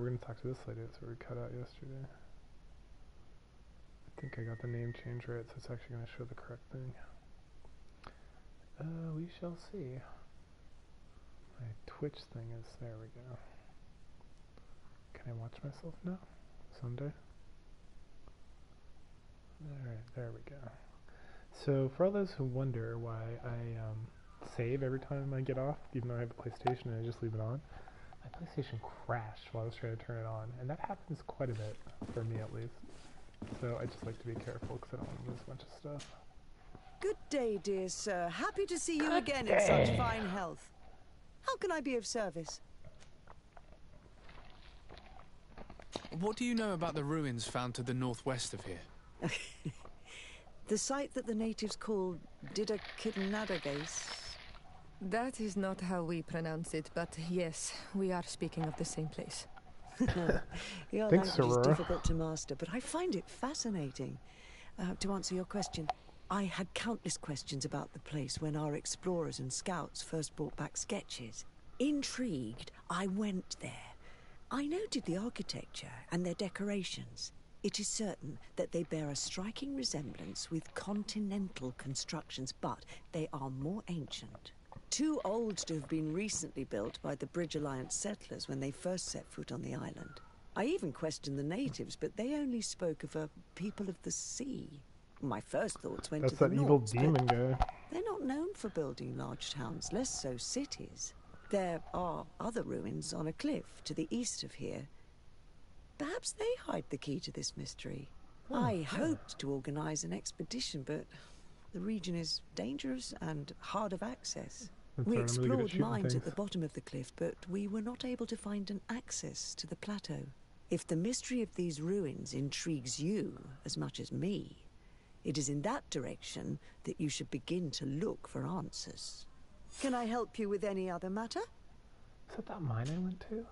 we're gonna talk to this lady. That's what we cut out yesterday. I think I got the name change right, so it's actually gonna show the correct thing. We shall see. My Twitch thing is, there we go. Can I watch myself now? Sunday? Alright, there we go. So, for all those who wonder why I save every time I get off, even though I have a PlayStation and I just leave it on, my PlayStation crashed while I was trying to turn it on, and that happens quite a bit, for me at least. So I just like to be careful because I don't want to lose a bunch of stuff. Good day, dear sir. Happy to see you again in such fine health. How can I be of service? What do you know about the ruins found to the northwest of here? The site that the natives call Didakidnadagase. That is not how we pronounce it, but yes, we are speaking of the same place. Your Thanks, language is Aurora. difficult to master, but I find it fascinating. To answer your question, I had countless questions about the place when our explorers and scouts first brought back sketches. Intrigued, I went there. I noted the architecture and their decorations. It is certain that they bear a striking resemblance with continental constructions, but they are more ancient. Too old to have been recently built by the Bridge Alliance settlers when they first set foot on the island. I even questioned the natives, but they only spoke of a people of the sea. My first thoughts went That's to the that evil Norse, demon guy. they're not known for building large towns, less so cities. There are other ruins on a cliff to the east of here. Perhaps they hide the key to this mystery. I hoped to organize an expedition, but the region is dangerous and hard of access. That's We right, I'm really good at explored shooting mines at things. the bottom of the cliff, but we were not able to find an access to the plateau. If the mystery of these ruins intrigues you as much as me, it is in that direction that you should begin to look for answers. Can I help you with any other matter? Is that mine I went to?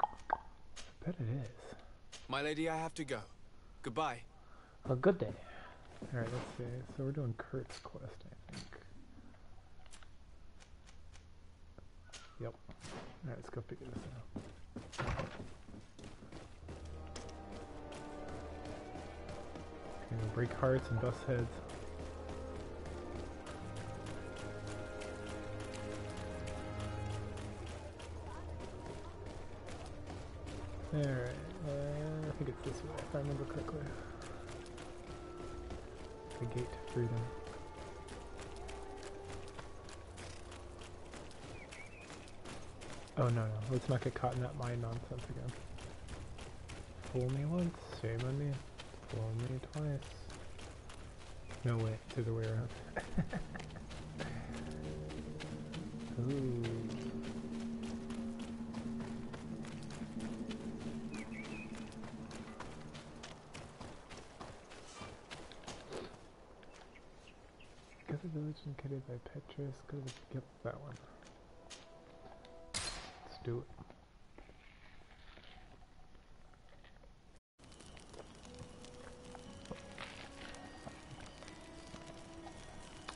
I bet it is. My lady, I have to go. Goodbye. A good day. Alright, let's see. So we're doing Kurt's quest, I think. Yep. Alright, let's go figure this out. Gonna break hearts and bust heads. Alright, I think it's this way, if I remember correctly. The gate to freedom. Oh no, let's not get caught in that mind nonsense again. Fool me once, shame on me. Fool me twice. No, wait, it's the other way around. Ooh. Go to the village located by Petrus. Go to the, yep, that one. Let's do it.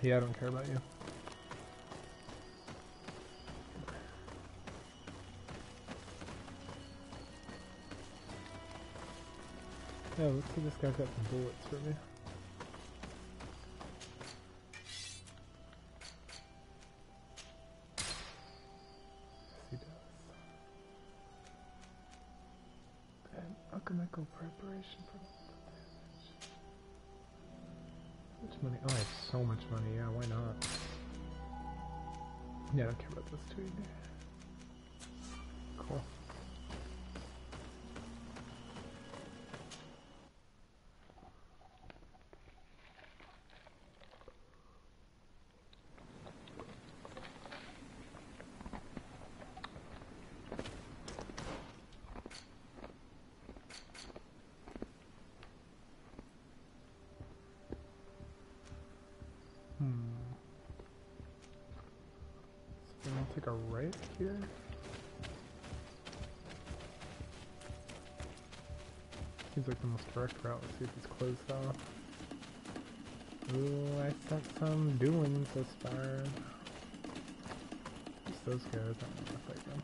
Yeah, I don't care about you. Yeah, let's see, this guy's got some bullets for me. Yes, he does. And alchemical preparation for damage. How much money? Oh, I have so much money. Yeah, why not? Yeah, I don't care about those two either. Cool. So then I'll take a right here. Seems like the most direct route. Let's see if it's closed off. Ooh, I sent some doings this far. Who's those guys? I don't know if I fight them.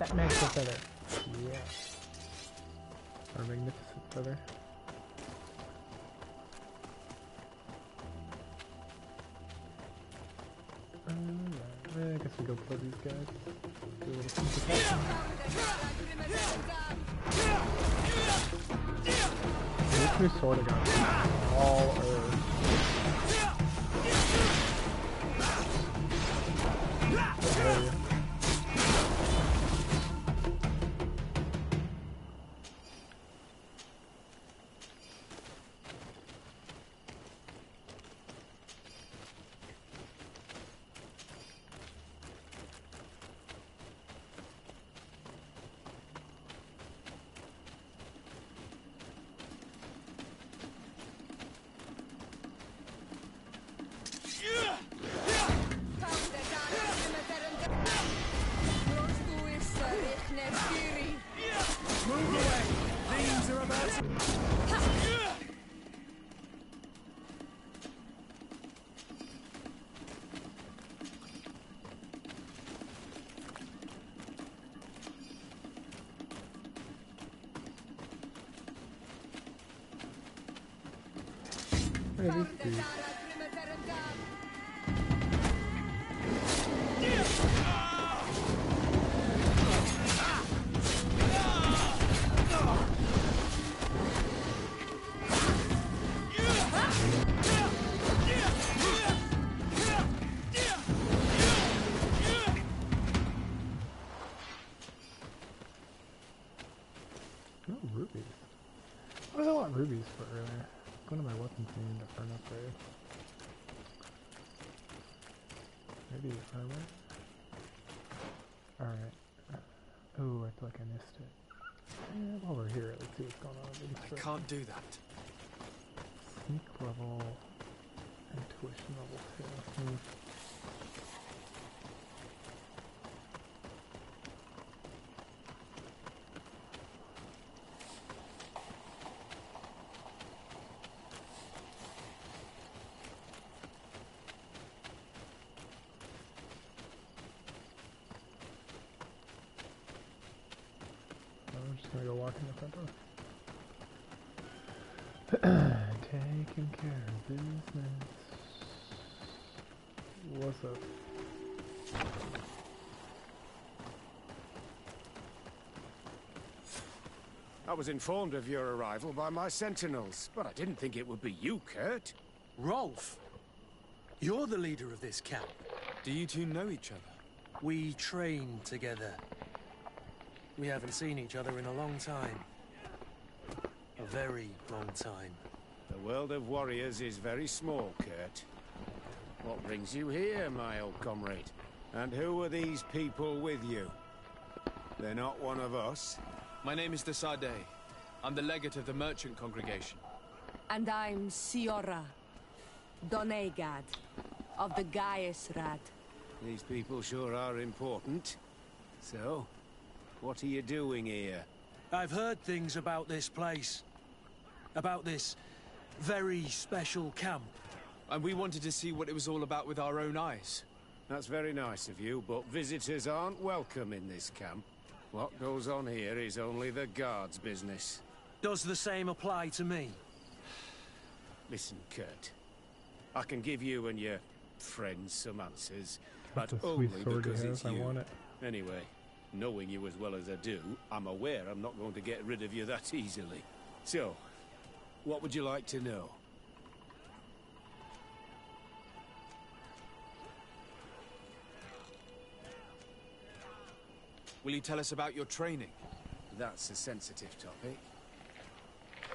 That magical feather. Yeah. Our magnificent feather. Alright, I guess we go play these guys. Do a little simplification. This new sword I got all Earth. Look at these dudes. Oh, rubies. What did I want rubies for earlier? One of my weapons needed for an upgrade. Maybe armor? Alright. Oh, I feel like I missed it. While we're here, let's see what's going on. I can't do that. Sneak level, intuition level 2. I'm just gonna go walk in the front door. Taking care of business. What's up? I was informed of your arrival by my sentinels, but I didn't think it would be you, Kurt. Rolf, you're the leader of this camp. Do you two know each other? We train together. We haven't seen each other in a long time. A very long time. The world of warriors is very small, Kurt. What brings you here, my old comrade? And who are these people with you? They're not one of us? My name is Desade. I'm the legate of the merchant congregation. And I'm Siora, Donegad, of the Gaiusrad. These people sure are important. So, what are you doing here? I've heard things about this place. About this very special camp. And we wanted to see what it was all about with our own eyes. That's very nice of you, but visitors aren't welcome in this camp. What goes on here is only the guards' business. Does the same apply to me? Listen, Kurt. I can give you and your friends some answers, but That's a only sweet sword because he it's has. you. I want it. Anyway, knowing you as well as I do, I'm aware I'm not going to get rid of you that easily. So, what would you like to know? Will you tell us about your training? That's a sensitive topic.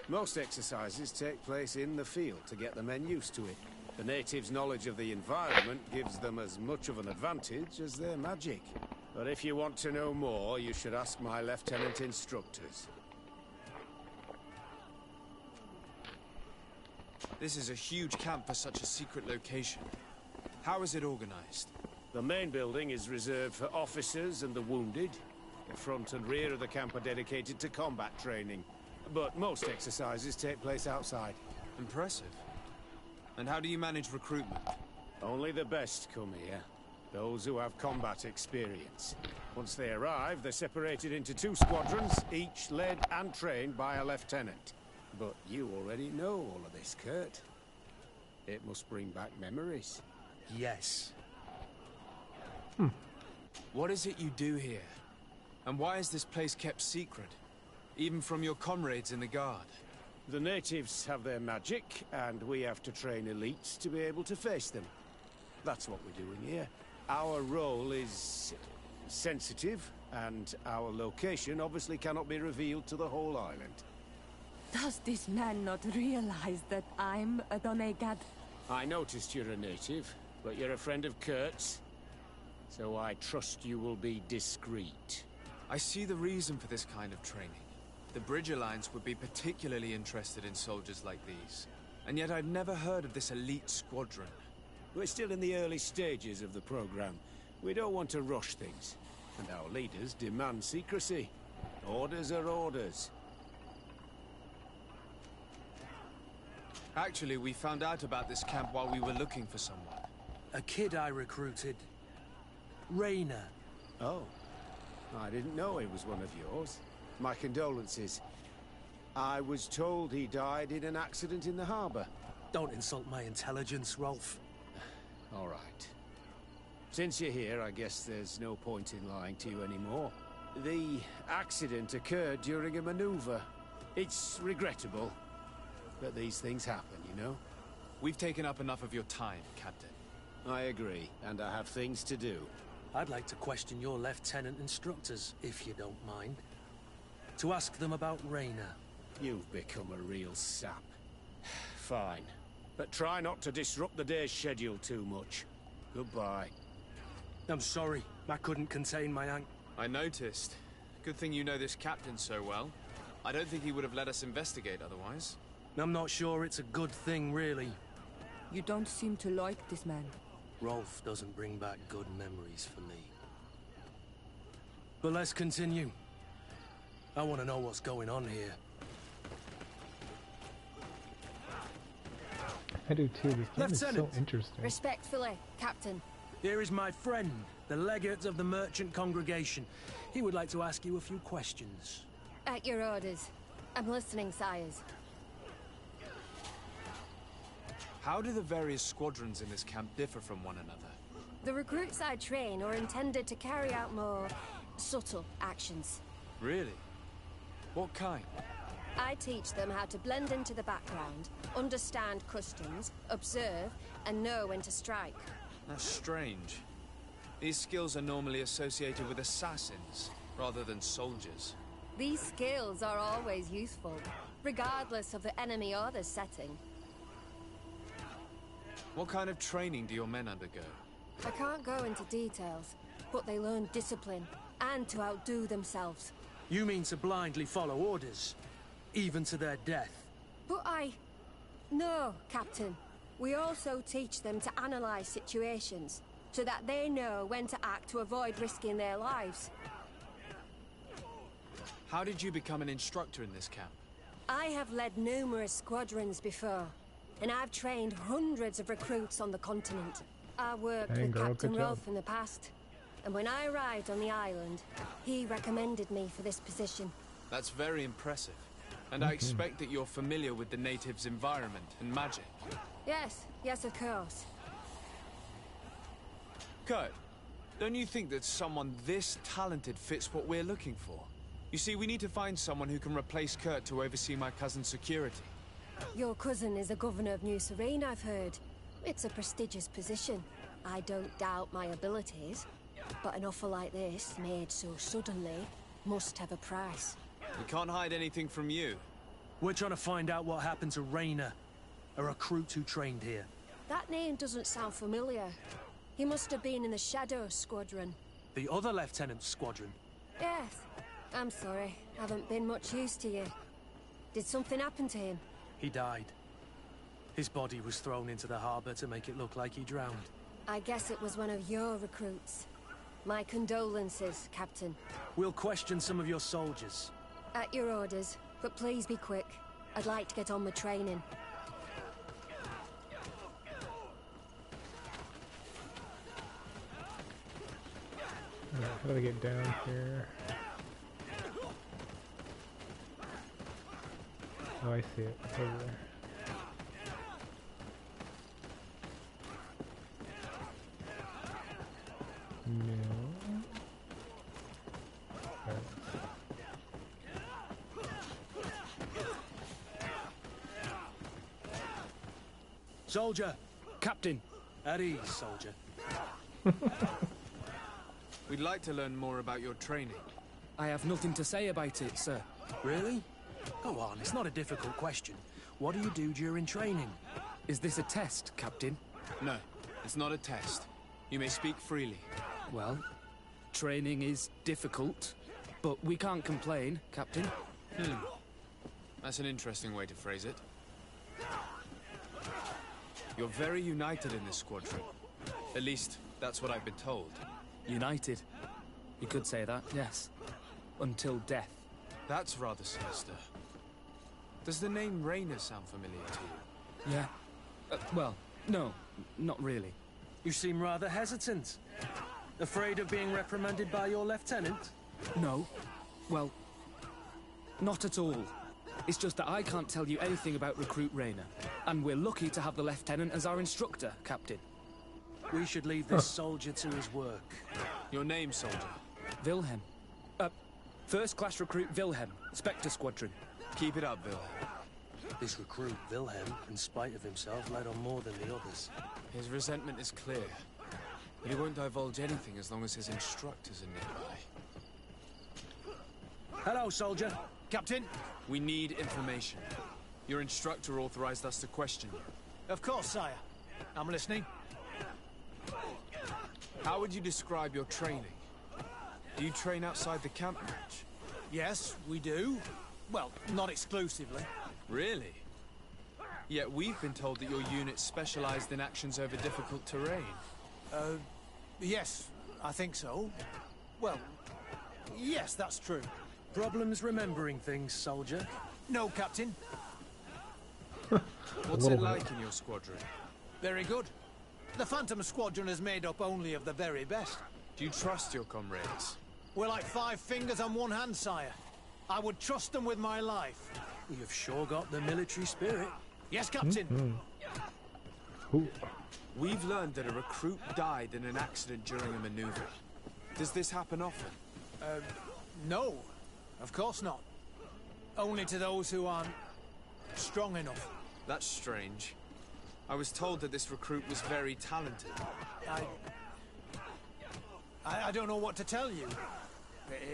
Most exercises take place in the field to get the men used to it. The natives' knowledge of the environment gives them as much of an advantage as their magic. But if you want to know more, you should ask my lieutenant instructors. This is a huge camp for such a secret location. How is it organized? The main building is reserved for officers and the wounded. The front and rear of the camp are dedicated to combat training. But most exercises take place outside. Impressive. And how do you manage recruitment? Only the best come here. those who have combat experience. Once they arrive, they're separated into 2 squadrons, each led and trained by a lieutenant. But you already know all of this, Kurt. It must bring back memories. Yes. What is it you do here? And why is this place kept secret? Even from your comrades in the Guard? The natives have their magic, and we have to train elites to be able to face them. That's what we're doing here. Our role is sensitive, and our location obviously cannot be revealed to the whole island. Does this man not realize that I'm a Donegad? I noticed you're a native, but you're a friend of Kurt's, so I trust you will be discreet. I see the reason for this kind of training. The Bridge Alliance would be particularly interested in soldiers like these. And yet I've never heard of this elite squadron. We're still in the early stages of the program. We don't want to rush things. And our leaders demand secrecy. Orders are orders. Actually, we found out about this camp while we were looking for someone. A kid I recruited. Rainer. Oh. I didn't know he was one of yours. My condolences. I was told he died in an accident in the harbor. Don't insult my intelligence, Rolf. All right. Since you're here, I guess there's no point in lying to you anymore. The accident occurred during a maneuver. It's regrettable, but these things happen, you know? We've taken up enough of your time, Captain. I agree, and I have things to do. I'd like to question your lieutenant instructors, if you don't mind. To ask them about Rainer. You've become a real sap. Fine. But try not to disrupt the day's schedule too much. Goodbye. I'm sorry, I couldn't contain my I noticed. Good thing you know this captain so well. I don't think he would have let us investigate otherwise. I'm not sure it's a good thing, really. You don't seem to like this man. Rolf doesn't bring back good memories for me. But let's continue. I want to know what's going on here. I do too. This game is so Lieutenant! interesting. Respectfully, Captain. Here is my friend, the legate of the merchant congregation. He would like to ask you a few questions. At your orders. I'm listening, sires. How do the various squadrons in this camp differ from one another? The recruits I train are intended to carry out more subtle actions. Really? What kind? I teach them how to blend into the background, understand customs, observe, and know when to strike. That's strange. These skills are normally associated with assassins, rather than soldiers. These skills are always useful, regardless of the enemy or the setting. What kind of training do your men undergo? I can't go into details, but they learn discipline, and to outdo themselves. You mean to blindly follow orders, even to their death? But No, Captain. We also teach them to analyze situations, so that they know when to act to avoid risking their lives. How did you become an instructor in this camp? I have led numerous squadrons before, and I've trained hundreds of recruits on the continent. I worked Dang, with girl, Captain good job. Rolf in the past, and when I arrived on the island, he recommended me for this position. That's very impressive. And I expect that you're familiar with the natives' environment and magic. Yes, of course. Kurt, don't you think that someone this talented fits what we're looking for? You see, we need to find someone who can replace Kurt to oversee my cousin's security. Your cousin is a governor of New Serene, I've heard. It's a prestigious position. I don't doubt my abilities, but an offer like this, made so suddenly, must have a price. We can't hide anything from you. We're trying to find out what happened to Rainer, a recruit who trained here. That name doesn't sound familiar. He must have been in the Shadow Squadron. The other lieutenant's squadron. Yes. I'm sorry. Haven't been much use to you. Did something happen to him? He died. His body was thrown into the harbor to make it look like he drowned. I guess it was one of your recruits. My condolences, Captain. We'll question some of your soldiers. At your orders, but please be quick. I'd like to get on with training. Alright, how do I get down here? Oh, I see it. It's over there. No. Alright. Soldier! Captain! At ease, soldier. We'd like to learn more about your training. I have nothing to say about it, sir. Really? Go on, it's not a difficult question. What do you do during training? Is this a test, Captain? No, it's not a test. You may speak freely. Well, training is difficult, but we can't complain, Captain. That's an interesting way to phrase it. You're very united in this squadron. At least, that's what I've been told. United. You could say that, yes. Until death. That's rather sinister. Does the name Rainer sound familiar to you? Yeah. Well, no, not really. You seem rather hesitant. Afraid of being reprimanded by your lieutenant? No. Well, not at all. It's just that I can't tell you anything about Recruit Rainer. And we're lucky to have the Lieutenant as our instructor, Captain. We should leave this soldier to his work. Your name, soldier? Wilhelm. First class recruit Wilhelm, Spectre Squadron. Keep it up, Wilhelm. This recruit, Wilhelm, in spite of himself, led on more than the others. His resentment is clear. But he won't divulge anything as long as his instructors are nearby. Hello, soldier. Captain, we need information. Your instructor authorized us to question you. Of course, sire. I'm listening. How would you describe your training? Do you train outside the camp much? Yes, we do. Well, not exclusively. Really? Yet we've been told that your unit's specialized in actions over difficult terrain. Yes, I think so. Well, yes, that's true. Problems remembering things, soldier? No, Captain. What's it like in your squadron? Very good. The Phantom Squadron is made up only of the very best. Do you trust your comrades? We're like 5 fingers on one hand, sire. I would trust them with my life. You've sure got the military spirit. Yes, Captain. We've learned that a recruit died in an accident during a maneuver. Does this happen often? No, of course not. Only to those who aren't strong enough. That's strange. I was told that this recruit was very talented. I don't know what to tell you.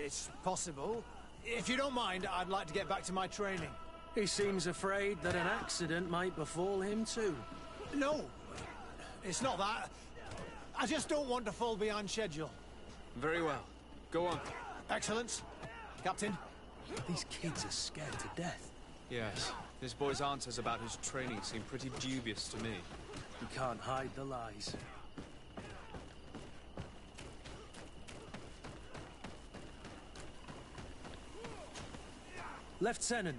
It's possible. If you don't mind, I'd like to get back to my training. He seems afraid that an accident might befall him too. No, it's not that. I just don't want to fall behind schedule. Very well. Go on. Excellence. Captain. These kids are scared to death. Yes. This boy's answers about his training seem pretty dubious to me. You can't hide the lies. Lieutenant.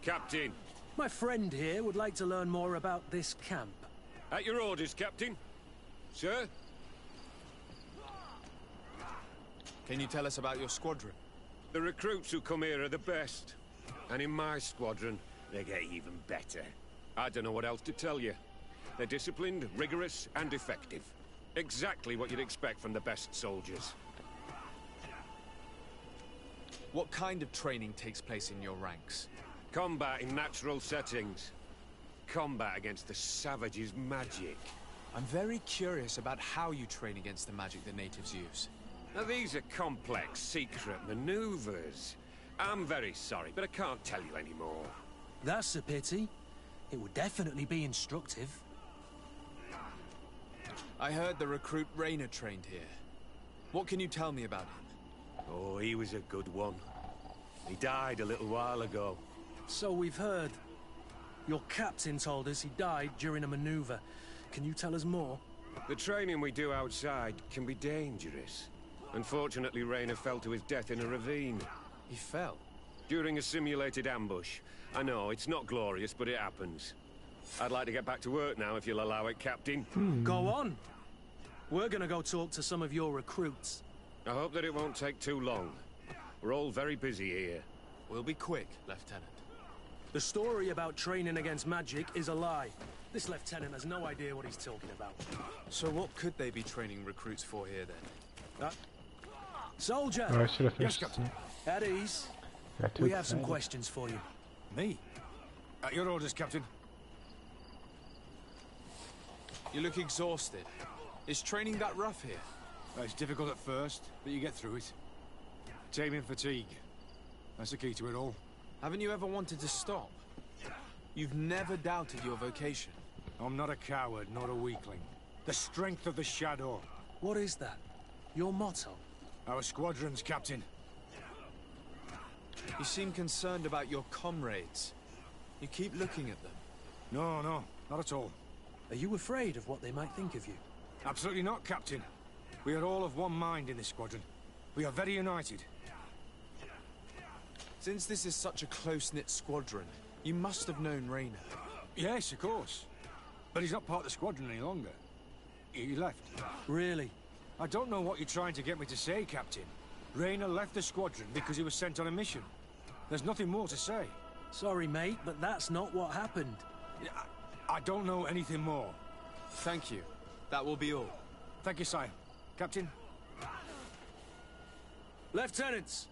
Captain. My friend here would like to learn more about this camp. At your orders, Captain. Sir? Can you tell us about your squadron? The recruits who come here are the best. And in my squadron, they get even better. I don't know what else to tell you. They're disciplined, rigorous, and effective. Exactly what you'd expect from the best soldiers. What kind of training takes place in your ranks? Combat in natural settings. Combat against the savages' magic. I'm very curious about how you train against the magic the natives use. Now, these are complex, secret maneuvers. I'm very sorry, but I can't tell you anymore. That's a pity. It would definitely be instructive. I heard the recruit Rainer trained here. What can you tell me about him? Oh, he was a good one. He died a little while ago. So we've heard. Your captain told us he died during a maneuver. Can you tell us more? The training we do outside can be dangerous. Unfortunately, Rainer fell to his death in a ravine. He fell? During a simulated ambush. I know, it's not glorious, but it happens. I'd like to get back to work now, if you'll allow it, Captain. Go on. We're gonna go talk to some of your recruits. I hope that it won't take too long. We're all very busy here. We'll be quick, Lieutenant. The story about training against magic is a lie. This lieutenant has no idea what he's talking about. So what could they be training recruits for here, then? Soldier! Oh, I should have finished. Captain. At ease. Got too We have some excited. questions for you. Me? At your orders, Captain. You look exhausted. Is training that rough here? Well, it's difficult at first, but you get through it. Taming fatigue. That's the key to it all. Haven't you ever wanted to stop? You've never doubted your vocation. I'm not a coward, not a weakling. The strength of the Shadow. What is that? Your motto? Our squadron's captain. You seem concerned about your comrades. You keep looking at them. No, not at all. Are you afraid of what they might think of you? Absolutely not, Captain. We are all of one mind in this squadron. We are very united. Since this is such a close-knit squadron, you must have known Raynor. Yes, of course. But he's not part of the squadron any longer. He left. Really? I don't know what you're trying to get me to say, Captain. Raynor left the squadron because he was sent on a mission. There's nothing more to say. Sorry, mate, but that's not what happened. I don't know anything more. Thank you. That will be all. Thank you, sire. Captain? Lieutenants,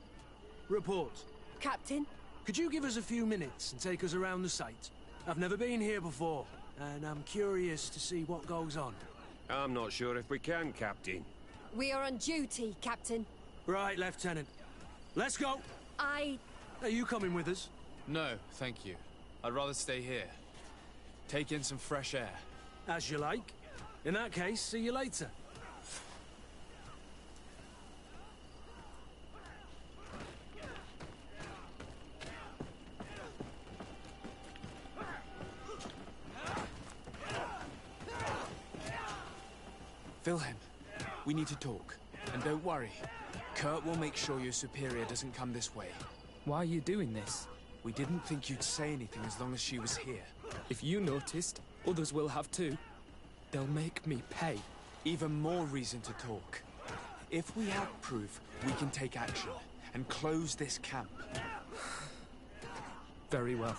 report. Captain? Could you give us a few minutes and take us around the site? I've never been here before, and I'm curious to see what goes on. I'm not sure if we can, Captain. We are on duty, Captain. Right, Lieutenant. Let's go! Are you coming with us? No, thank you. I'd rather stay here. Take in some fresh air. As you like. In that case, see you later. Wilhelm, we need to talk. And don't worry. Kurt will make sure your superior doesn't come this way. Why are you doing this? We didn't think you'd say anything as long as she was here. If you noticed, others will have too. They'll make me pay. Even more reason to talk. If we have proof, we can take action and close this camp. Very well.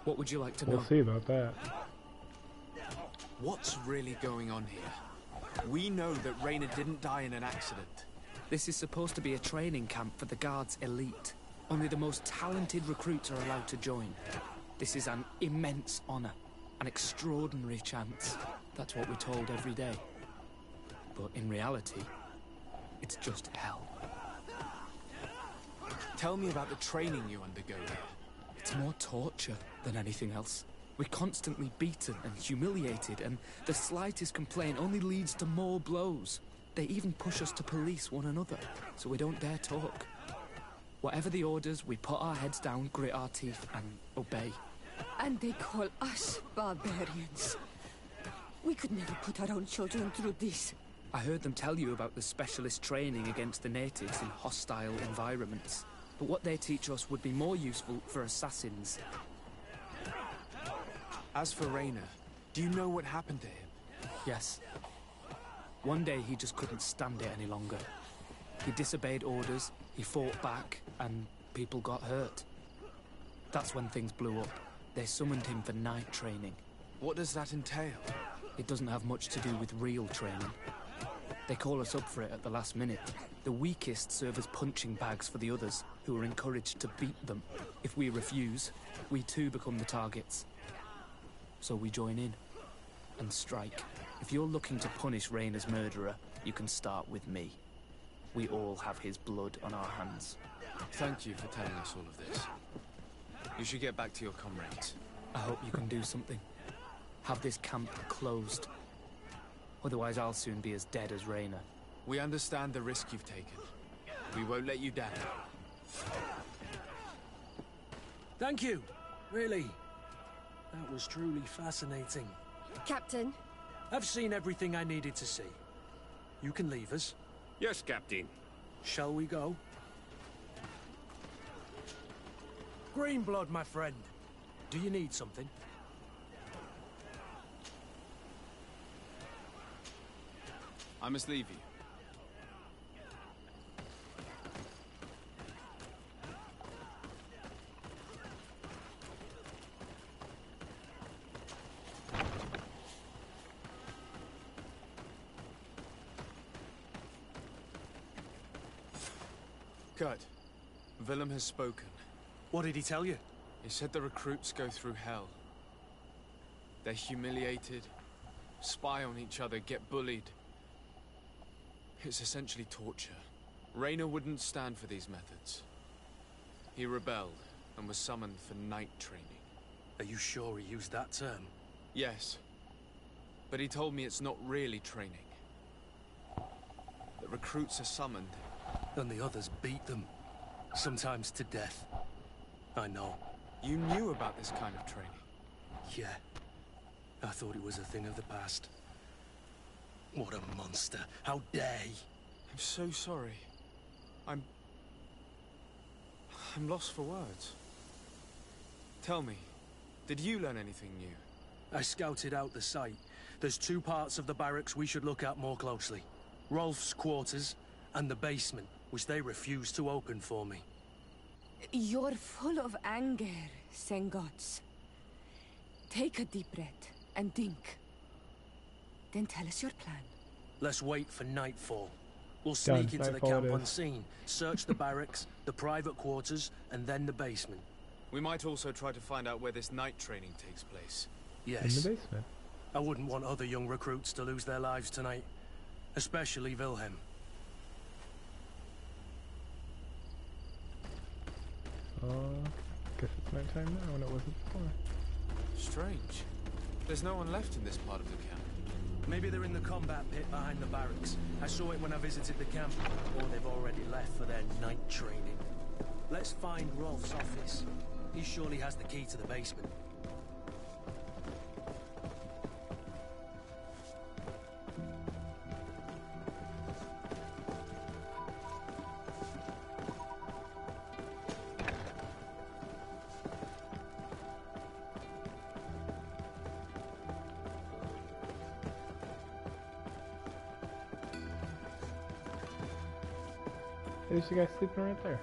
What would you like to know? We'll see about that. What's really going on here? We know that Raynor didn't die in an accident. This is supposed to be a training camp for the Guard's elite. Only the most talented recruits are allowed to join. This is an immense honor, an extraordinary chance. That's what we're told every day. But in reality, it's just hell. Tell me about the training you undergo here. It's more torture than anything else. We're constantly beaten and humiliated, and the slightest complaint only leads to more blows. They even push us to police one another, so we don't dare talk. Whatever the orders, we put our heads down, grit our teeth, and obey. And they call us barbarians. We could never put our own children through this. I heard them tell you about the specialist training against the natives in hostile environments. But what they teach us would be more useful for assassins. As for Raynor, do you know what happened to him? Yes. One day he just couldn't stand it any longer. He disobeyed orders, he fought back, and people got hurt. That's when things blew up. They summoned him for night training. What does that entail? It doesn't have much to do with real training. They call us up for it at the last minute. The weakest serve as punching bags for the others, who are encouraged to beat them. If we refuse, we too become the targets. So we join in and strike. If you're looking to punish Raynor's murderer, you can start with me. We all have his blood on our hands. Thank you for telling us all of this. You should get back to your comrades. I hope you can do something. Have this camp closed. Otherwise I'll soon be as dead as Raynor. We understand the risk you've taken. We won't let you down. Thank you. Really. That was truly fascinating. Captain? I've seen everything I needed to see. You can leave us. Yes, Captain. Shall we go? Greenblood, my friend. Do you need something? I must leave you. Kurt, Willem has spoken. What did he tell you? He said the recruits go through hell. They're humiliated, spy on each other, get bullied. It's essentially torture. Raynor wouldn't stand for these methods. He rebelled and was summoned for night training. Are you sure he used that term? Yes, but he told me it's not really training. The recruits are summoned. And the others beat them, sometimes to death. I know. You knew about this kind of training? Yeah. I thought it was a thing of the past. What a monster. How dare he? I'm so sorry. I'm lost for words. Tell me, did you learn anything new? I scouted out the site. There's 2 parts of the barracks we should look at more closely. Rolf's quarters and the basement, which they refused to open for me. You're full of anger, Sengots. Take a deep breath and think. Then tell us your plan. Let's wait for nightfall. We'll sneak into the Nightfall camp it is. unseen, search the barracks, the private quarters, and then the basement. We might also try to find out where this night training takes place. In Yes. the basement. I wouldn't want other young recruits to lose their lives tonight. Especially Wilhelm. Guess it's nighttime now when it wasn't before. Strange. There's no one left in this part of the camp. Maybe they're in the combat pit behind the barracks. I saw it when I visited the camp. Or they've already left for their night training. Let's find Rolf's office. He surely has the key to the basement. There's you guys sleeping right there.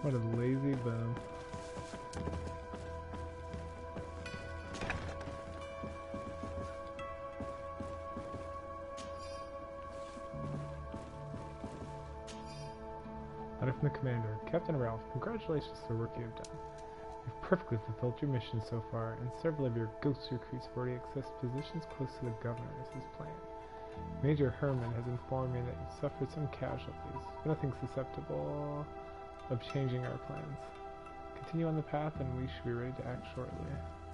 What a lazy bum. Letter from the commander. Captain Ralph, congratulations for the work you have done. You've perfectly fulfilled your mission so far, and several of your ghost recruits have already accessed positions close to the governor as his plan. Major Herman has informed me that you've suffered some casualties, but nothing susceptible of changing our plans. Continue on the path and we should be ready to act shortly.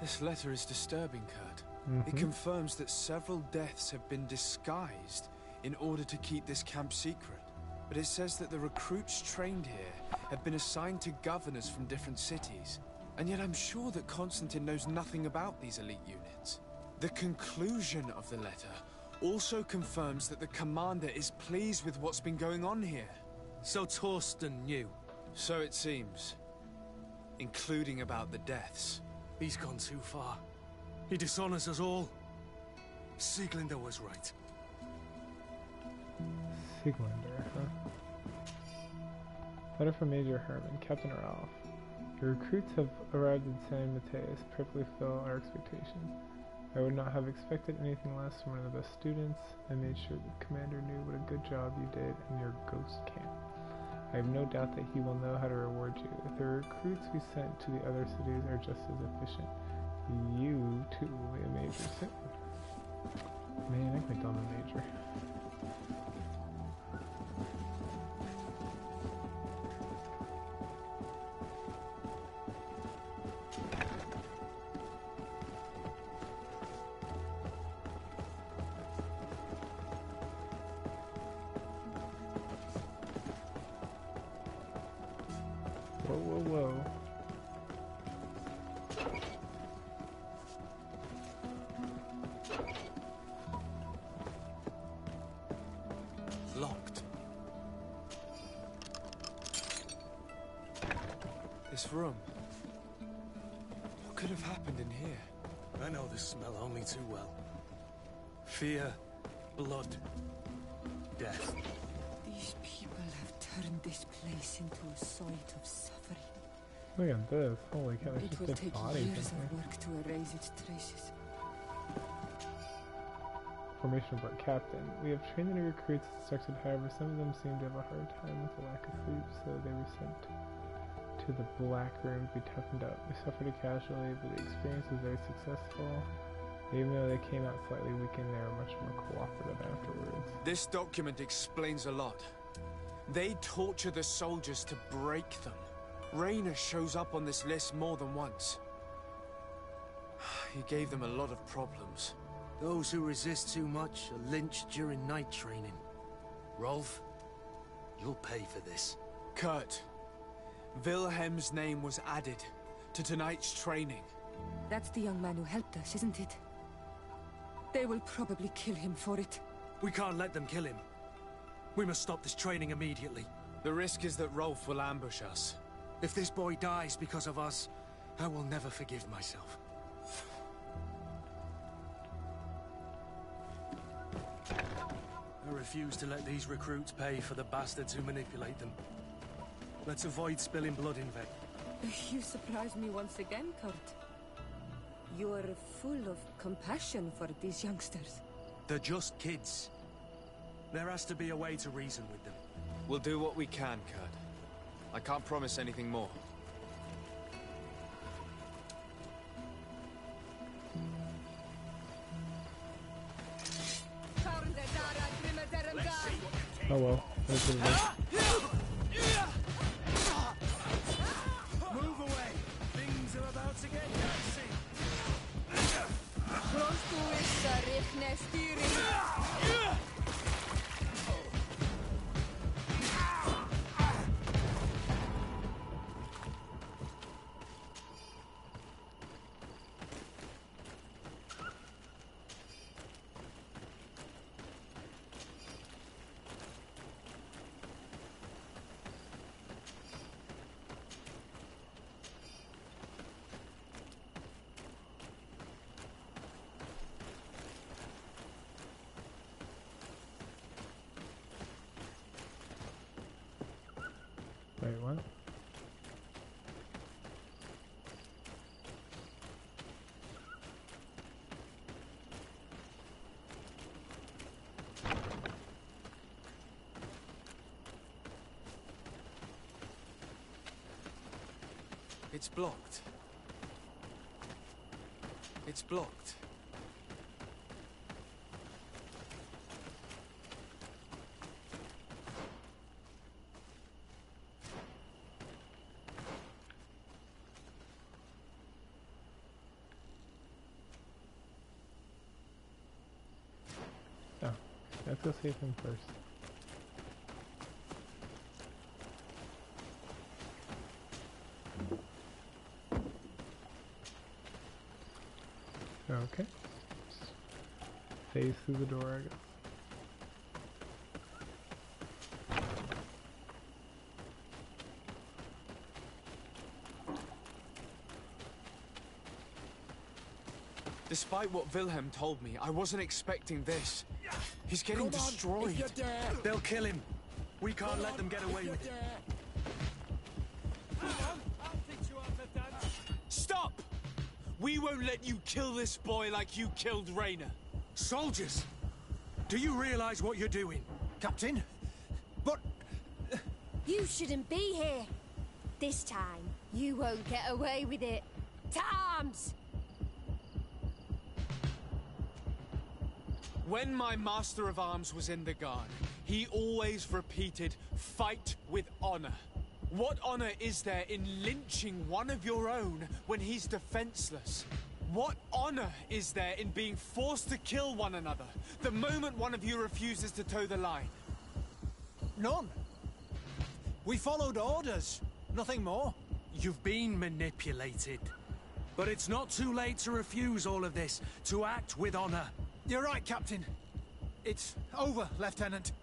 This letter is disturbing, Kurt. It Mhm. confirms that several deaths have been disguised in order to keep this camp secret. But it says that the recruits trained here have been assigned to governors from different cities. And yet I'm sure that Constantine knows nothing about these elite units. The conclusion of the letter also confirms that the commander is pleased with what's been going on here. So Torsten knew. So it seems. Including about the deaths. He's gone too far. He dishonors us all. Sieglinder was right. Sieglinder, huh? Letter from Major Herman. Captain Ralph. Your recruits have arrived in San Mateus, perfectly fulfill our expectations. I would not have expected anything less from one of the best students. I made sure the commander knew what a good job you did in your ghost camp. I have no doubt that he will know how to reward you. If the recruits we sent to the other cities are just as efficient, you too will be a major soon. Man, I clicked on the major. Whoa, whoa, whoa. Locked. This room. What could have happened in here? I know this smell only too well. Fear, blood, death. These people have turned this place into a site of suffering. Look at this. Holy cow, there's It just will dead take bodies in years here. of work to erase its traces. formation of our captain. We have trained the recruits and instructed, however, some of them seem to have a hard time with the lack of sleep, so they were sent to the black room to be toughened up. We suffered a casualty, but the experience was very successful. Even though they came out slightly weakened, they were much more cooperative afterwards. This document explains a lot. They torture the soldiers to break them. Rayner shows up on this list more than once. He gave them a lot of problems. Those who resist too much are lynched during night training. Rolf, you'll pay for this. Kurt, Wilhelm's name was added to tonight's training. That's the young man who helped us, isn't it? They will probably kill him for it. We can't let them kill him. We must stop this training immediately. The risk is that Rolf will ambush us. If this boy dies because of us, I will never forgive myself. I refuse to let these recruits pay for the bastards who manipulate them. Let's avoid spilling blood in vain. You surprise me once again, Kurt. You're full of compassion for these youngsters. They're just kids. There has to be a way to reason with them. We'll do what we can, Kurt. I can't promise anything more. Oh well, that's what it is. Move away! Things are about to get dicey! Wait, what? It's blocked. It's blocked. Oh, let's go save him first. Okay. Phase through the door, I guess. Despite what Wilhelm told me, I wasn't expecting this. He's getting destroyed. They'll kill him. We can't let them get away with it. Stop! We won't let you kill this boy like you killed Rayner. Soldiers! Do you realize what you're doing? Captain? But... You shouldn't be here. This time, you won't get away with it. To arms! When my Master of Arms was in the Guard, he always repeated, fight with honor. What honor is there in lynching one of your own when he's defenseless? What honor is there in being forced to kill one another the moment one of you refuses to toe the line? None. We followed orders. Nothing more. You've been manipulated. But it's not too late to refuse all of this, to act with honor. You're right, Captain. It's over, Lieutenant.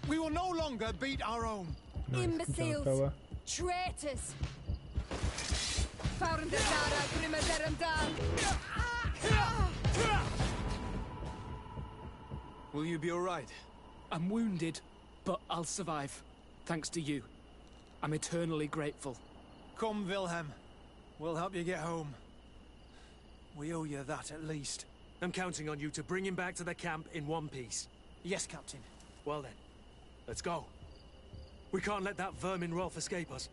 We will no longer beat our own. Nice. Imbeciles! Good job, fella. Traitors! Will you be all right? I'm wounded, but I'll survive. Thanks to you. I'm eternally grateful. Come, Wilhelm. We'll help you get home. We owe you that, at least. I'm counting on you to bring him back to the camp in one piece. Yes, Captain. Well then, let's go. We can't let that vermin Rolf escape us.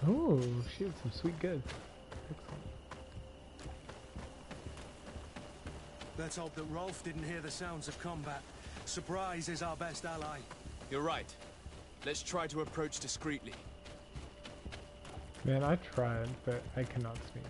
Oh, she had some sweet goods. Excellent. Let's hope that Rolf didn't hear the sounds of combat. Surprise is our best ally. You're right. Let's try to approach discreetly. Man, I tried, but I cannot sneak.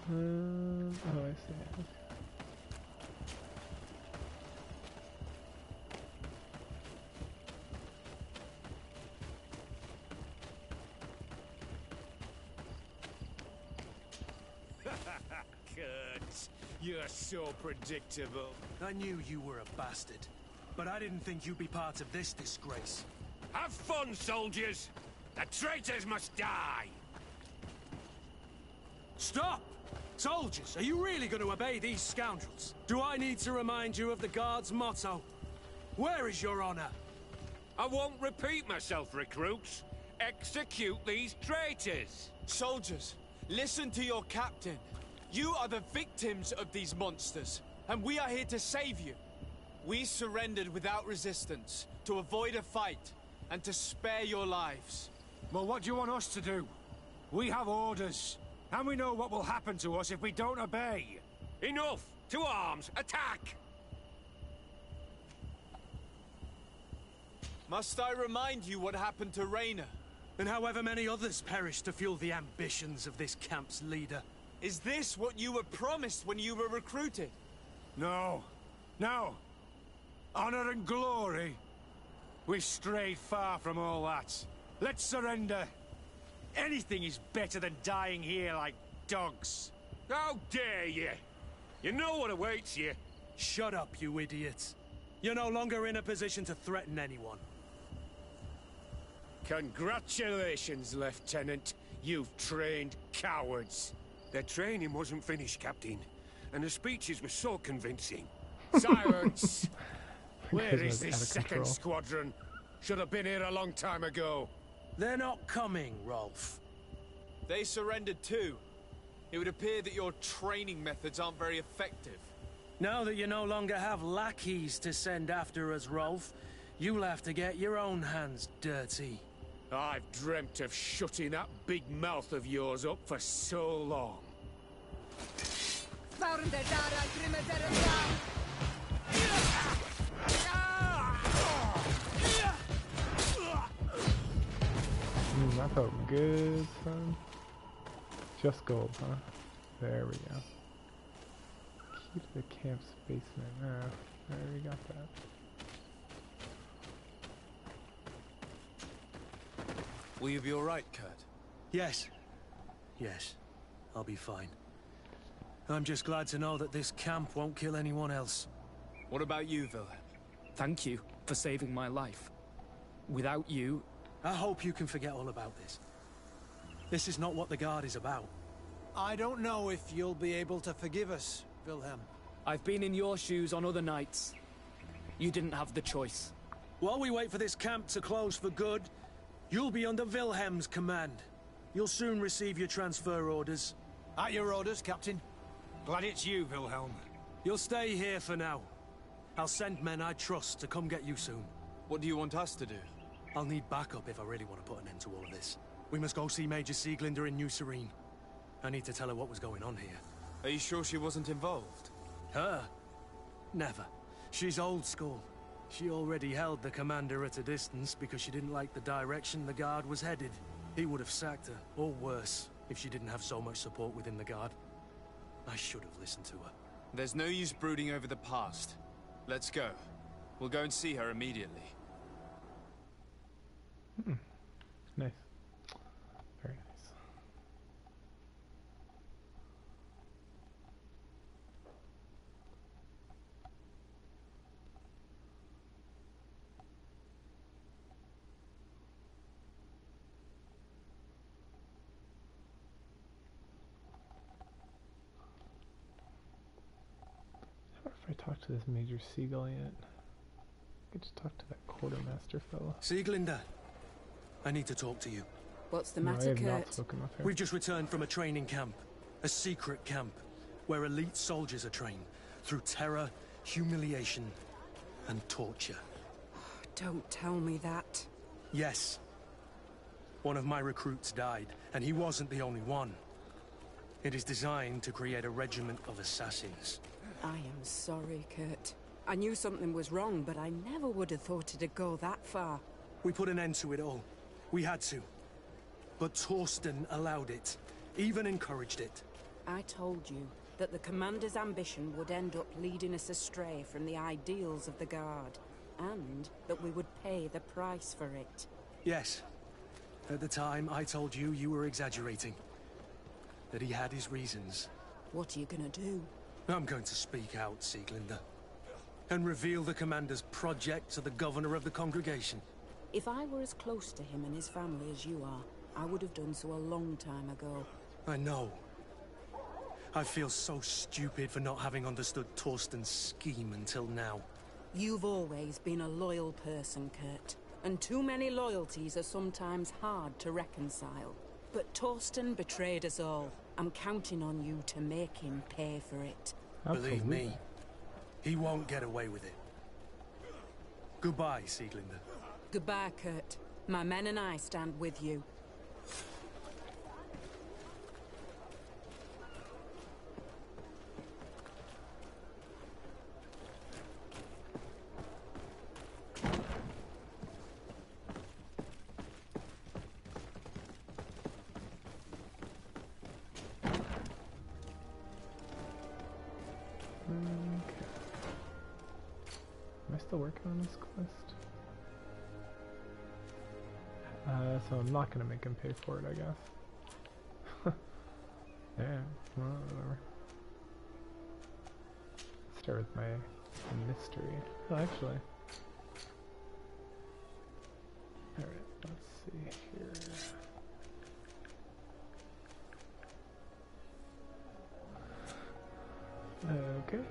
Oh, I see. Kurt, you're so predictable. I knew you were a bastard, but I didn't think you'd be part of this disgrace. Have fun, soldiers! The traitors must die! Stop! Soldiers, are you really going to obey these scoundrels? Do I need to remind you of the Guard's motto? Where is your honor? I won't repeat myself, recruits. Execute these traitors! Soldiers, listen to your captain. You are the victims of these monsters, and we are here to save you. We surrendered without resistance, to avoid a fight, and to spare your lives. Well, what do you want us to do? We have orders, and we know what will happen to us if we don't obey. Enough! To arms! Attack! Must I remind you what happened to Raynor? And however many others perished to fuel the ambitions of this camp's leader. Is this what you were promised when you were recruited? No. No. Honor and glory. We've strayed far from all that. Let's surrender. Anything is better than dying here like dogs. How dare you! You know what awaits you. Shut up, you idiots. You're no longer in a position to threaten anyone. Congratulations, Lieutenant. You've trained cowards. Their training wasn't finished, Captain. And the speeches were so convincing. Silence! Where Charisma's is this out of second control. squadron? Should have been here a long time ago. They're not coming, Rolf. They surrendered too. It would appear that your training methods aren't very effective. Now that you no longer have lackeys to send after us, Rolf, you'll have to get your own hands dirty. I've dreamt of shutting that big mouth of yours up for so long. That felt good, son. Just gold, huh? There we go. Key to the camp's basement. Ah, there we got that. Will you be alright, Kurt? Yes. Yes. I'll be fine. I'm just glad to know that this camp won't kill anyone else. What about you, Wilhelm? Thank you for saving my life. Without you... I hope you can forget all about this. This is not what the Guard is about. I don't know if you'll be able to forgive us, Wilhelm. I've been in your shoes on other nights. You didn't have the choice. While we wait for this camp to close for good, you'll be under Wilhelm's command. You'll soon receive your transfer orders. At your orders, Captain. Glad it's you, Wilhelm. You'll stay here for now. I'll send men I trust to come get you soon. What do you want us to do? I'll need backup if I really want to put an end to all of this. We must go see Major Sieglinder in New Serene. I need to tell her what was going on here. Are you sure she wasn't involved? Her? Never. She's old school. She already held the commander at a distance because she didn't like the direction the Guard was headed. He would have sacked her, or worse, if she didn't have so much support within the Guard. I should have listened to her. There's no use brooding over the past. Let's go. We'll go and see her immediately. Nice. Very nice. I wonder if I talked to this Major Seagull yet. I could just talk to that quartermaster fella. Sieglinde, I need to talk to you. What's the No, I matter, have not Kurt? spoken with her. We've just returned from a training camp. A secret camp. Where elite soldiers are trained. Through terror, humiliation, and torture. Don't tell me that. Yes. One of my recruits died, and he wasn't the only one. It is designed to create a regiment of assassins. I am sorry, Kurt. I knew something was wrong, but I never would have thought it'd go that far. We put an end to it all. We had to. But Torsten allowed it. Even encouraged it. I told you that the Commander's ambition would end up leading us astray from the ideals of the Guard, and that we would pay the price for it. Yes. At the time, I told you you were exaggerating. That he had his reasons. What are you gonna do? I'm going to speak out, Sieglinde. And reveal the Commander's project to the Governor of the congregation. If I were as close to him and his family as you are, I would have done so a long time ago. I know. I feel so stupid for not having understood Torsten's scheme until now. You've always been a loyal person, Kurt. And too many loyalties are sometimes hard to reconcile. But Torsten betrayed us all. I'm counting on you to make him pay for it. Absolutely. Believe me, he won't get away with it. Goodbye, Sieglinde. Goodbye, Kurt. My men and I stand with you. Okay. Am I still working on this quest? So I'm not gonna make him pay for it, I guess. Yeah, well, whatever. Start with my mystery. Oh, actually. Alright, let's see here. Okay.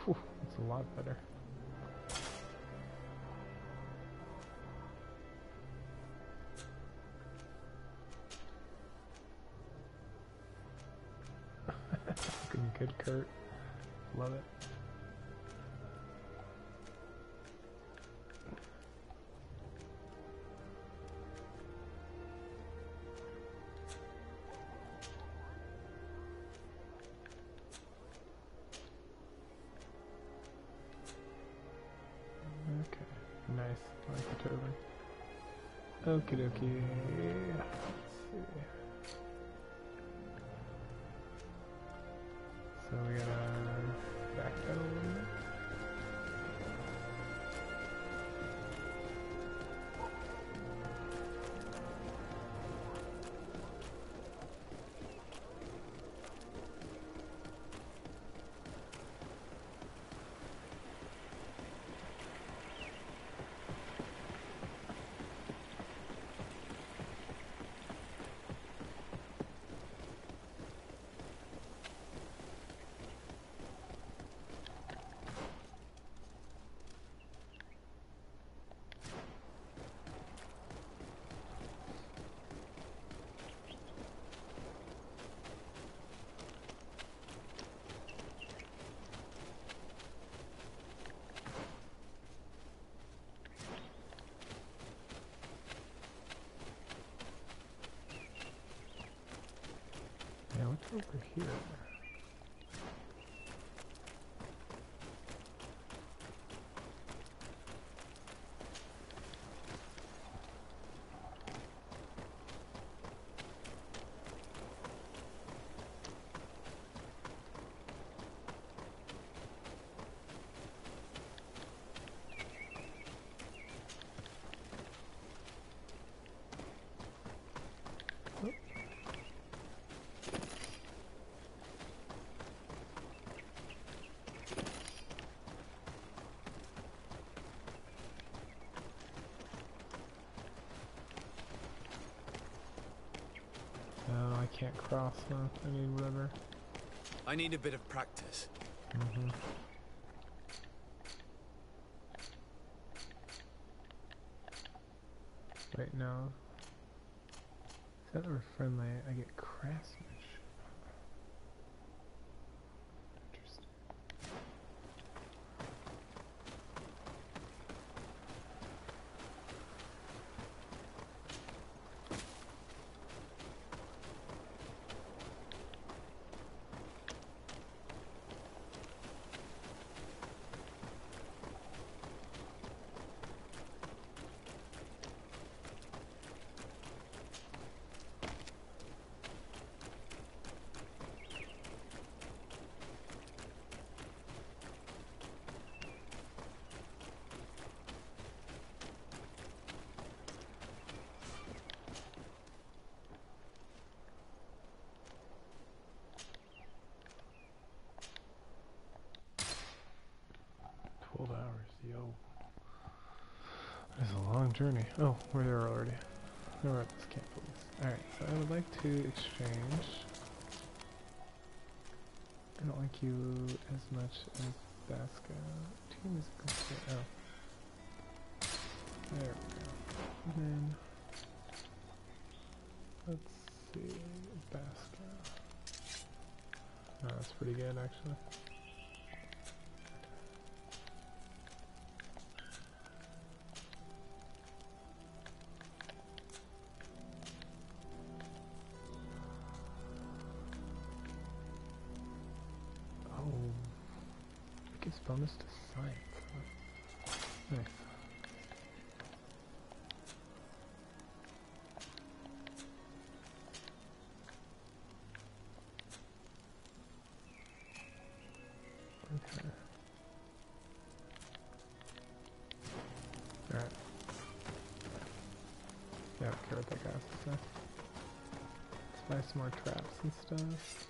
Whew, that's a lot better. Looking good, Kurt. Love it. Okay, nice. I like the turban. Okie dokie. Let's see. So we gotta back that a little bit. What's over here? No, I can't cross, huh? I need whatever. I need a bit of practice. Mm-hmm. Wait, no. Is that we're friendly? I get craftsmanship. Interesting. Yo. It's a long journey. Oh, we're there already. No, we're at this camp at least. Alright, so I would like to exchange. I don't like you as much as Basca. Team is complete. Oh. There we go. And then let's see. Basca. Oh, that's pretty good actually. Bonus to science. Nice. Okay. Alright. Yeah, I don't care what that guy has to say. Let's buy some more traps and stuff.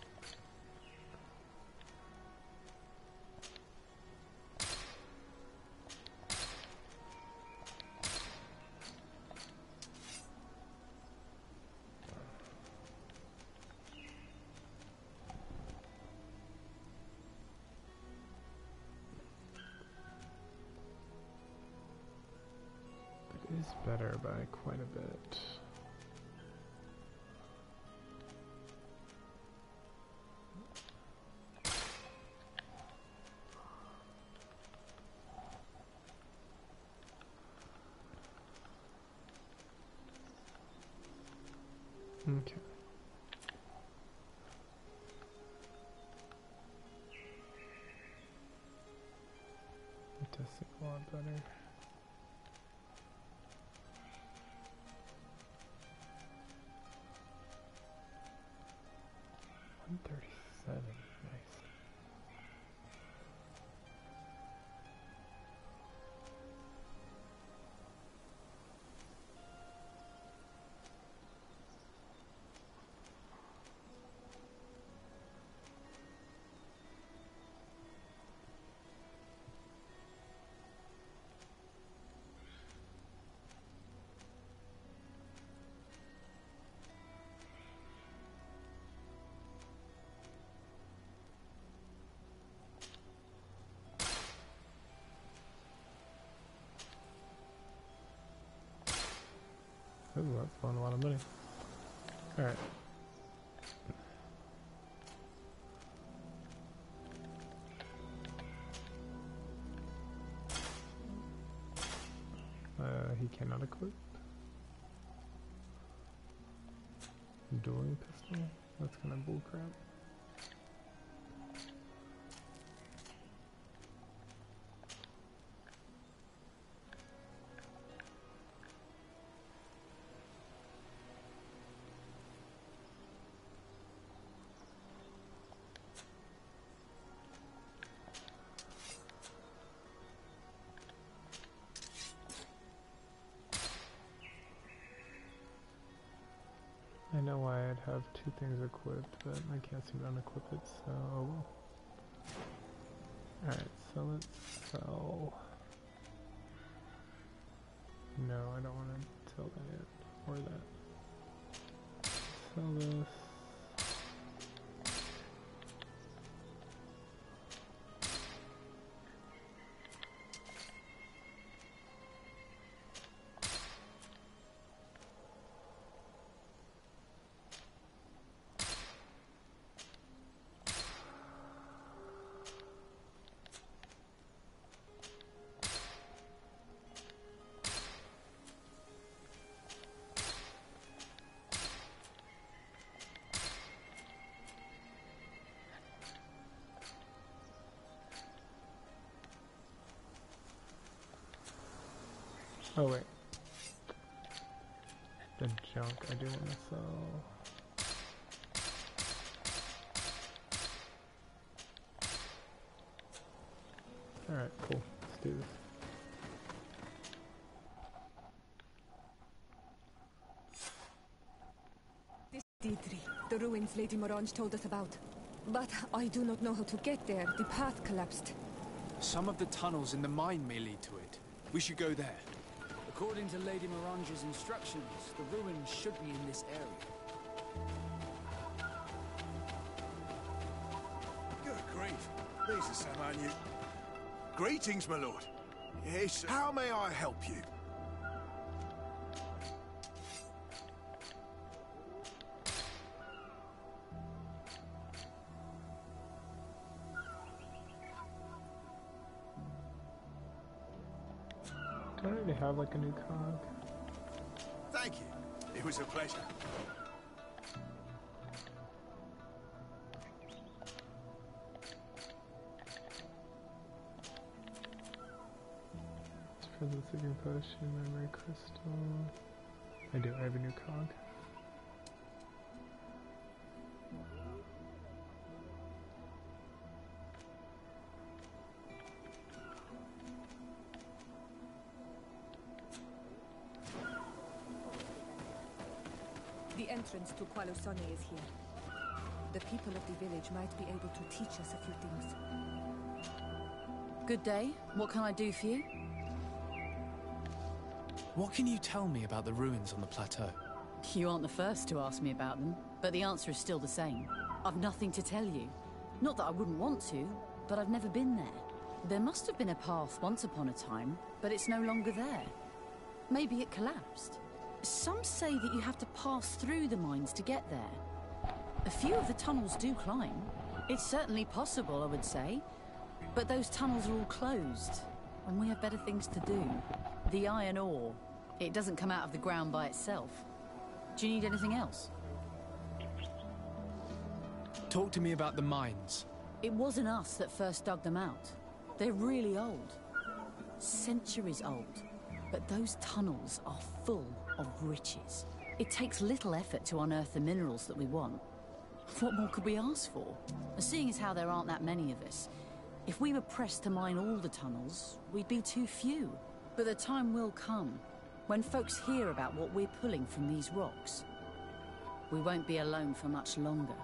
Is better by quite a bit. Okay. It does seem a lot better. $137, nice. Ooh, that's spawning a lot of money. Alright. He cannot equip. Dueling pistol? That's kind of bullcrap. I'd have 2 things equipped, but I can't seem to unequip it, so oh well. Alright, so let's sell. No, I don't want to sell that yet, or that. Sell this. Oh wait. The junk I do want to sell. Alright, cool. Let's do this. This is Deirdre, the ruins Lady Morange told us about. But I do not know how to get there. The path collapsed. Some of the tunnels in the mine may lead to it. We should go there. According to Lady Morange's instructions, the ruins should be in this area. Good grief. These are some unusual... Greetings, my lord. Yes, how may I help you? Do I already have like a new cog? Thank you. It was a pleasure. Present saving potion, memory crystal. I do, I have a new cog. The entrance to Qualosone is here. The people of the village might be able to teach us a few things. Good day. What can I do for you? What can you tell me about the ruins on the plateau? You aren't the first to ask me about them, but the answer is still the same. I've nothing to tell you. Not that I wouldn't want to, but I've never been there. There must have been a path once upon a time, but it's no longer there. Maybe it collapsed. Some say that you have to pass through the mines to get there. A few of the tunnels do climb. It's certainly possible, I would say. But those tunnels are all closed, and we have better things to do. The iron ore, it doesn't come out of the ground by itself. Do you need anything else? Talk to me about the mines. It wasn't us that first dug them out. They're really old. Centuries old. But those tunnels are full of riches. It takes little effort to unearth the minerals that we want. What more could we ask for? Seeing as how there aren't that many of us, if we were pressed to mine all the tunnels, we'd be too few. But the time will come, when folks hear about what we're pulling from these rocks. We won't be alone for much longer.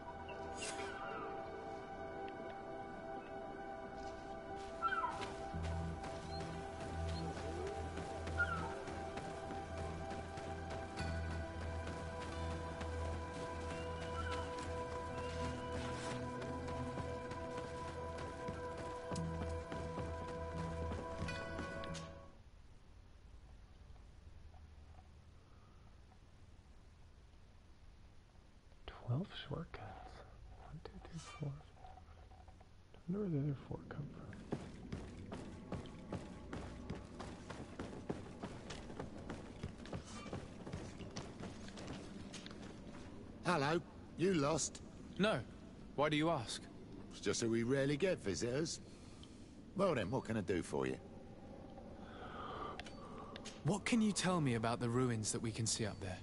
Shortcuts. 1, 2, 3, 4. I wonder where the other 4 come from. Hello, you lost? No. Why do you ask? It's just that we rarely get visitors. Well then, what can I do for you? What can you tell me about the ruins that we can see up there?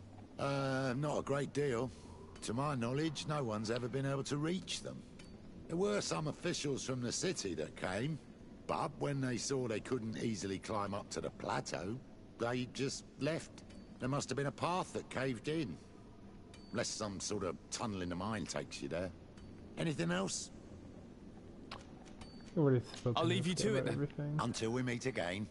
Not a great deal. To my knowledge, no one's ever been able to reach them. There were some officials from the city that came, but when they saw they couldn't easily climb up to the plateau, they just left. There must have been a path that caved in. unless some sort of tunnel in the mine takes you there. Anything else? I'll leave you to it then. Everything. Until we meet again.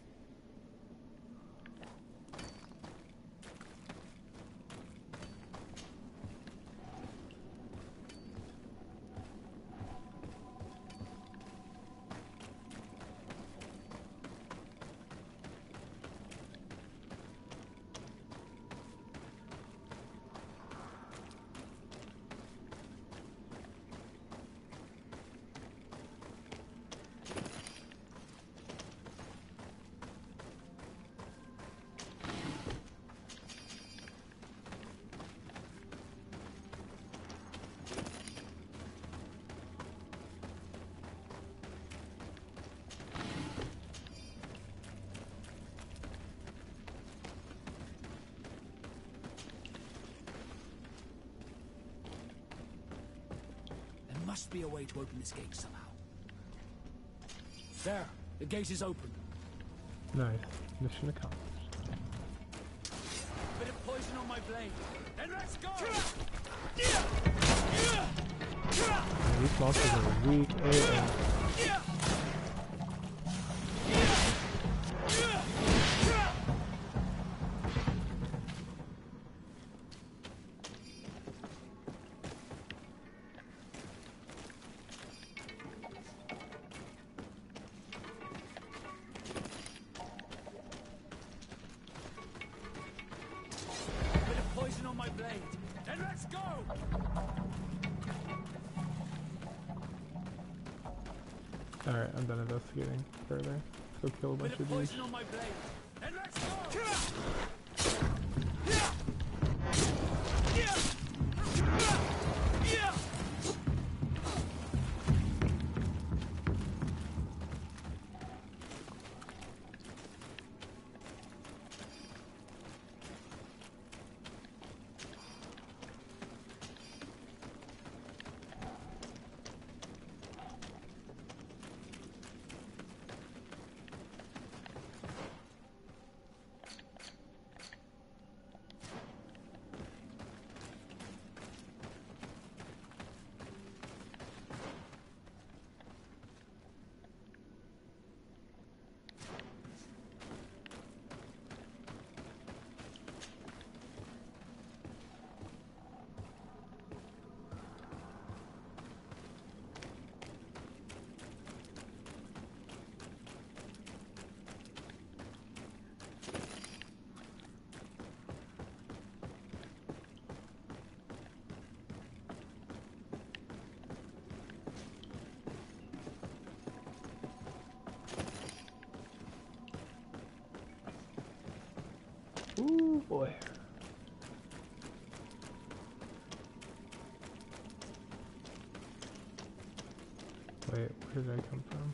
There must be a way to open this gate somehow. There, the gate is open. Nice. Mission accomplished. Bit of poison on my blade. Then let's go! These monsters are weak. Alright, I'm done investigating further. Go kill a bunch of these. On my blade. Then let's go! Ooh boy. Wait, where did I come from?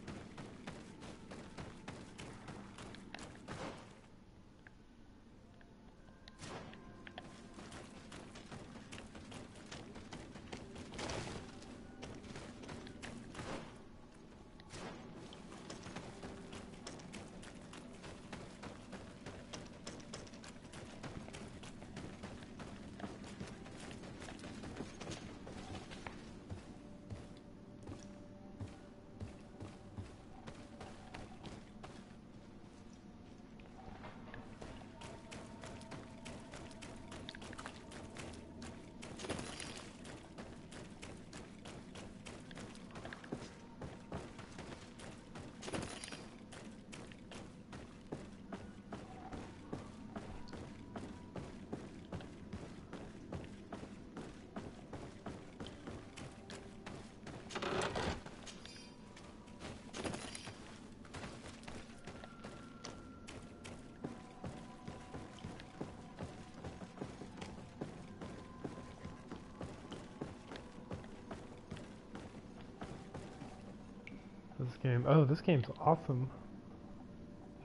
This game's awesome.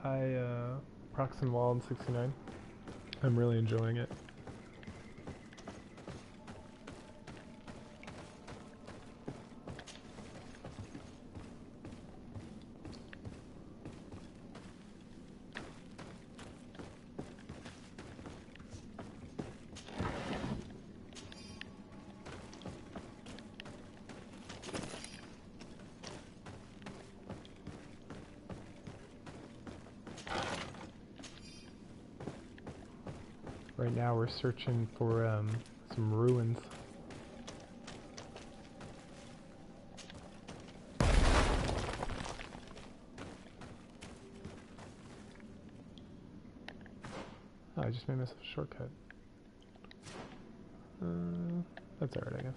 Proxim Wall in 69. I'm really enjoying it. Right now we're searching for some ruins. Oh, I just made myself a shortcut. That's alright, I guess.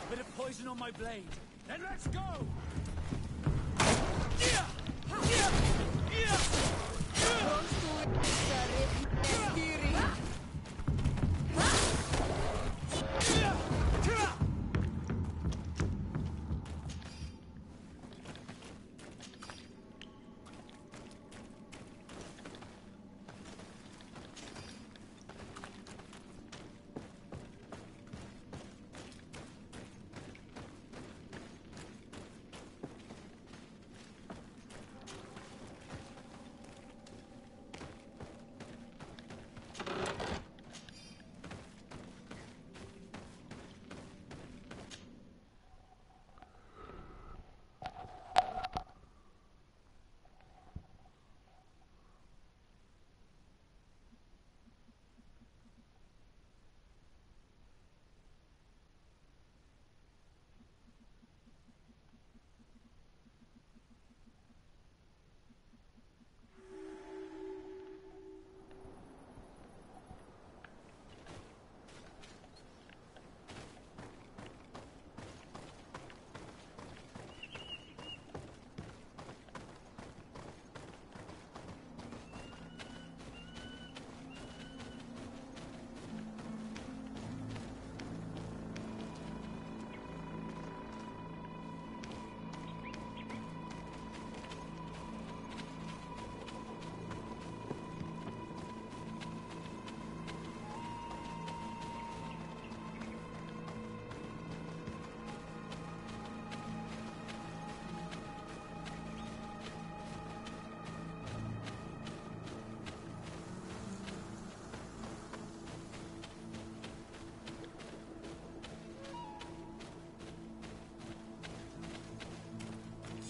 Bit of poison on my blade. Then let's go!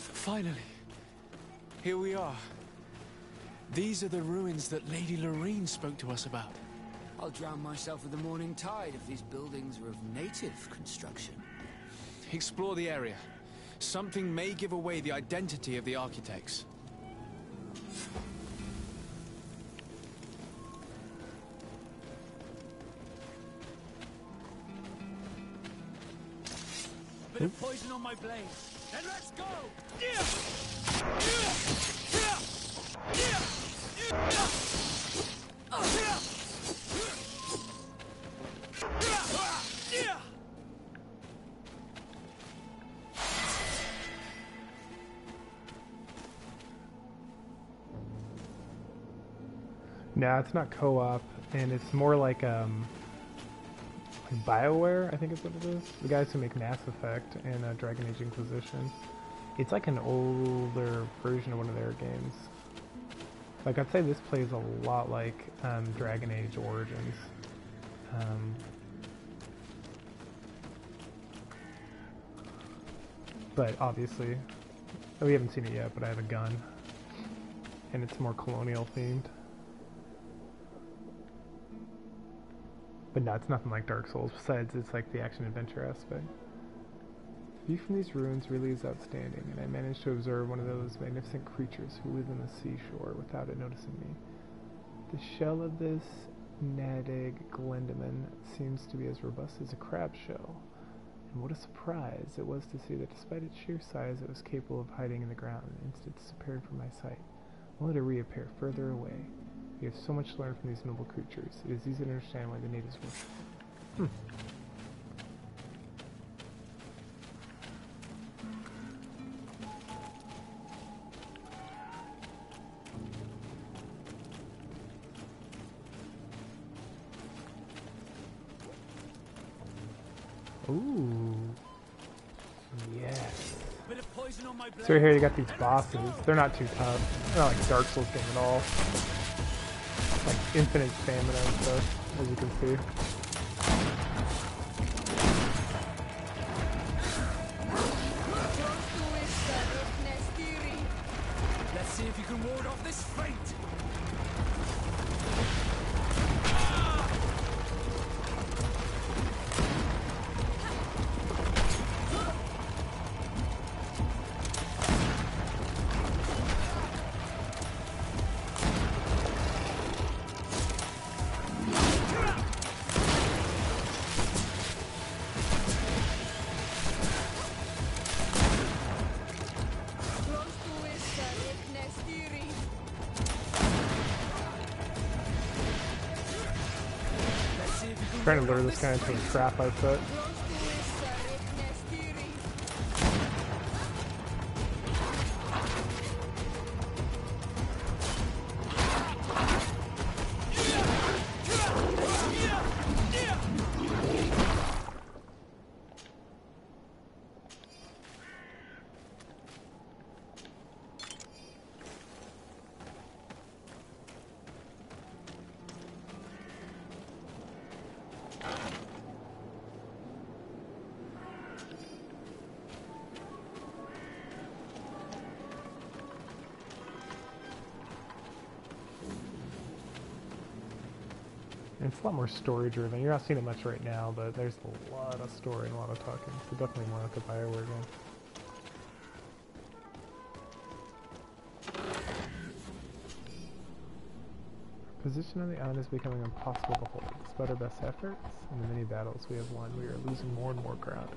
Finally, here we are. These are the ruins that Lady Lorene spoke to us about. I'll drown myself with the morning tide if these buildings are of native construction. Explore the area. Something may give away the identity of the architects. Bit of poison on my blade. Then let's go! Nah, it's not co-op, and it's more like BioWare, I think is what it is. The guys who make Mass Effect and Dragon Age Inquisition. It's like an older version of one of their games. Like, I'd say this plays a lot like Dragon Age Origins. But obviously, we haven't seen it yet, but I have a gun. And it's more colonial themed. But no, it's nothing like Dark Souls. Besides, it's like the action-adventure aspect. The view from these ruins really is outstanding, and I managed to observe one of those magnificent creatures who live in the seashore without it noticing me. The shell of this Nadig Glendaman seems to be as robust as a crab shell. And what a surprise it was to see that despite its sheer size, it was capable of hiding in the ground and instantly disappeared from my sight, only to reappear further away. We have so much to learn from these noble creatures. It is easy to understand why the natives worship. Ooh. Yes. So here you got these bosses. They're not too tough. They're not like Dark Souls game at all. Like infinite stamina and stuff, as you can see. Let's see if you can ward off this fate. Trying to lure this guy into a trap, I thought. It's a lot more story driven. You're not seeing it much right now, but there's a lot of story and a lot of talking. So definitely more like a BioWare game. Position on the island is becoming impossible to hold. Despite our best efforts and the many battles we have won, we are losing more and more ground.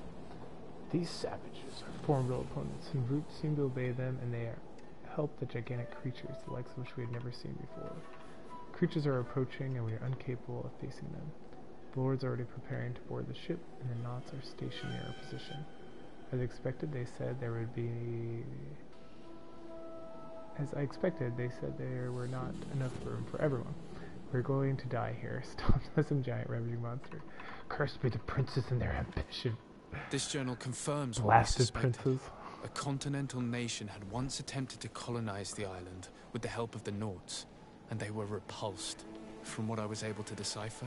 These savages are formidable opponents, and roots seem to obey them, and they help the gigantic creatures, the likes of which we had never seen before. Creatures are approaching, and we are incapable of facing them. The lords are already preparing to board the ship, and the knots are stationed near our position. As expected, they said there would be... As I expected, they said there were not enough room for everyone. We're going to die here, stomped by some giant ravaging monster. Cursed be the princes and their ambition. This journal confirms what we Blasted suspected. princes. A continental nation had once attempted to colonize the island with the help of the Nords, and they were repulsed. From what I was able to decipher,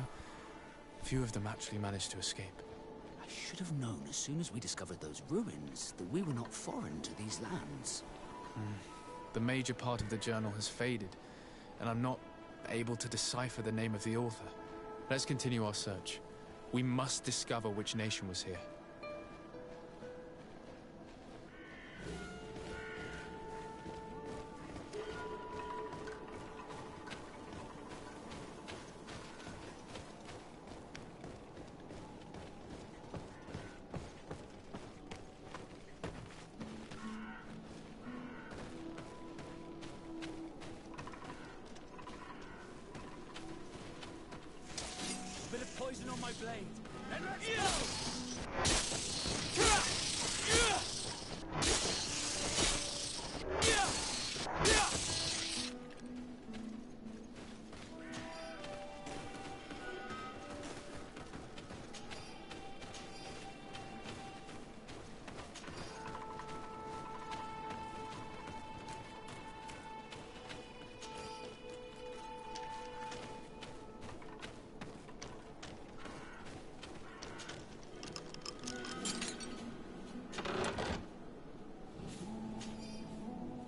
few of them actually managed to escape. I should have known as soon as we discovered those ruins that we were not foreign to these lands. The major part of the journal has faded, and I'm not able to decipher the name of the author. Let's continue our search. We must discover which nation was here. Poison on my blade. And let's go!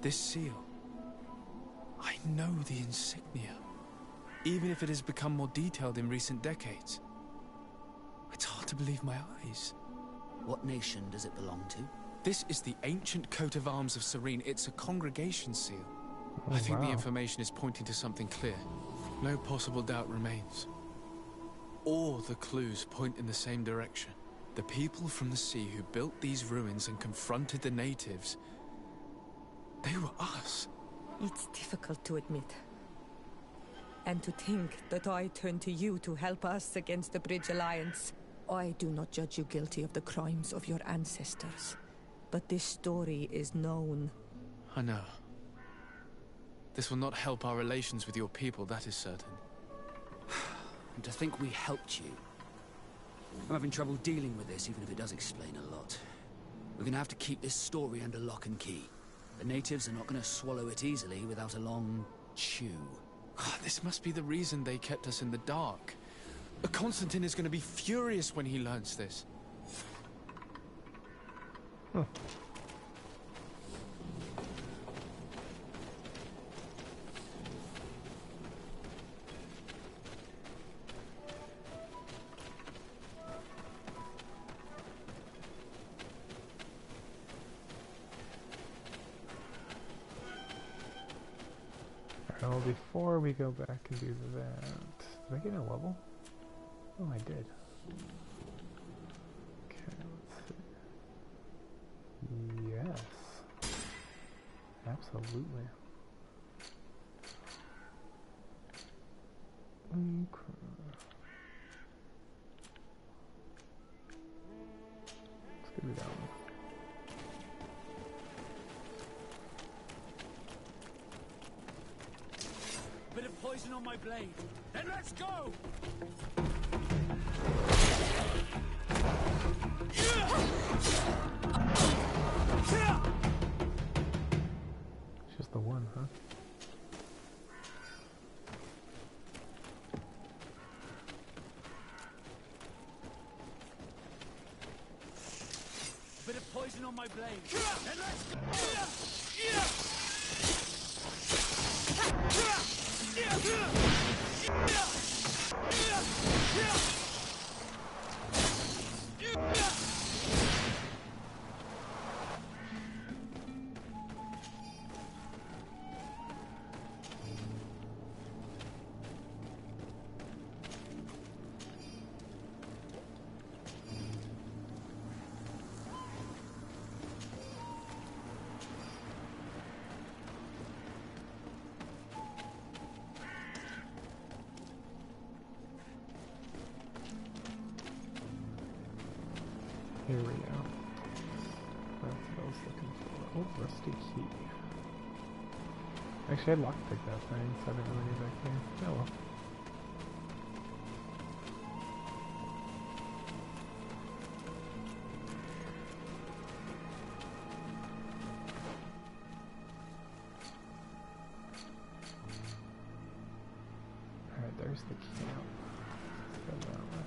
This seal. I know the insignia. Even if it has become more detailed in recent decades. It's hard to believe my eyes. What nation does it belong to? This is the ancient coat of arms of Serene. It's a congregation seal. Oh, I think the wow. information is pointing to something clear. No possible doubt remains. All the clues point in the same direction. The people from the sea who built these ruins and confronted the natives, they were us. It's difficult to admit. And to think that I turn to you to help us against the Bridge Alliance. I do not judge you guilty of the crimes of your ancestors. But this story is known. I know. This will not help our relations with your people, that is certain. And to think we helped you. I'm having trouble dealing with this, even if it does explain a lot. We're gonna have to keep this story under lock and key. The natives are not gonna swallow it easily without a long chew. This must be the reason they kept us in the dark. Constantine is gonna be furious when he learns this. Huh. Well, before we go back and do that, did I get a level? Oh, I did. Okay, let's see. Yes. Absolutely. Okay. Let's give it that one. Bit of poison on my blade. Then let's go! It's just the one, huh? Bit of poison on my blade. Then let's go! Here we go. That's what I was looking for. Oh, rusty key. Actually, I lockpicked that thing, so I didn't really need that key. Oh well. Alright, there's the key out. Let's go that way.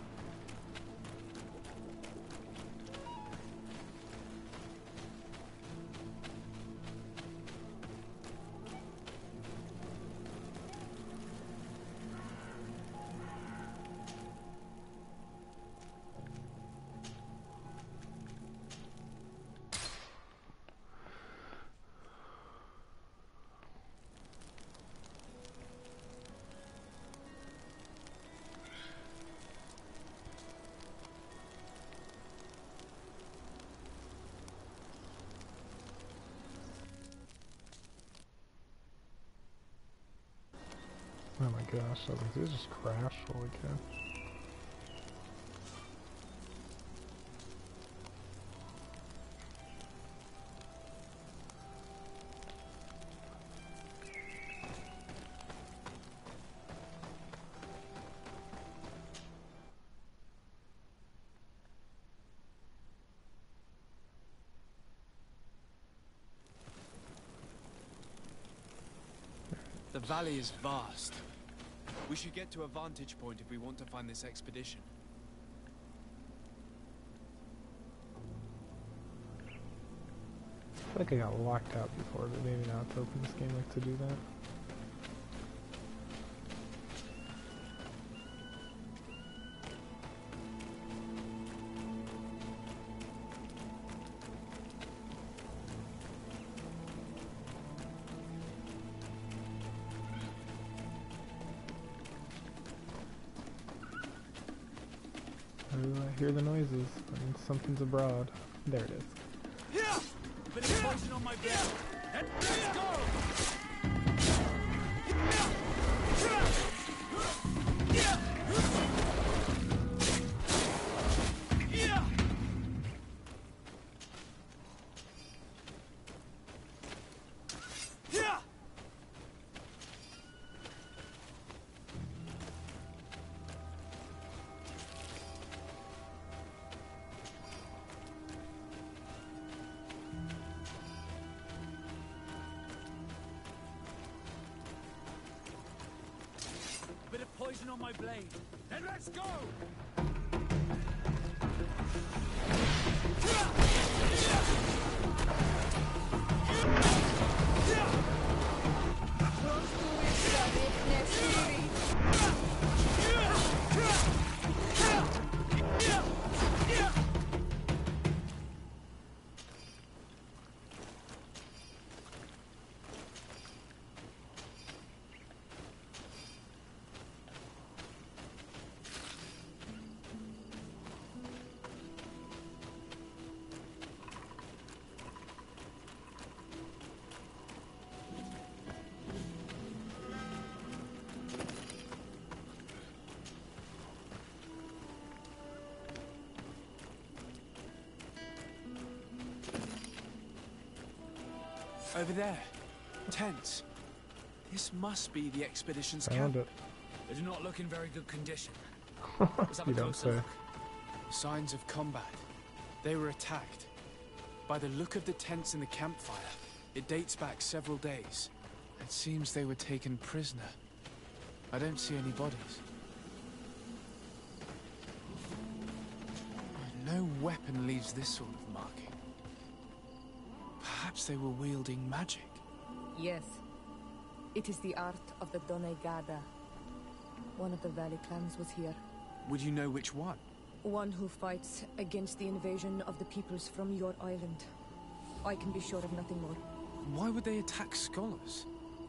Oh my gosh, did it just crash? Holy cow. The valley is vast. We should get to a vantage point if we want to find this expedition. I feel like I got locked out before, but maybe now it's open. This game likes to do that. I hear the noises. I mean, something's abroad. There it is. Yeah! Bit of poison on my blade. Let's go! poison on my blade. Then let's go! Over there. Tents. This must be the expedition's Found camp. They do not look in very good condition. it. Let's have a You don't closer say. look. Signs of combat. They were attacked. By the look of the tents in the campfire, it dates back several days. It seems they were taken prisoner. I don't see any bodies. No weapon leaves this sort of marking. Perhaps they were wielding magic. Yes. It is the art of the Donegada. One of the Valley clans was here. Would you know which one? One who fights against the invasion of the peoples from your island. I can be sure of nothing more. Why would they attack scholars?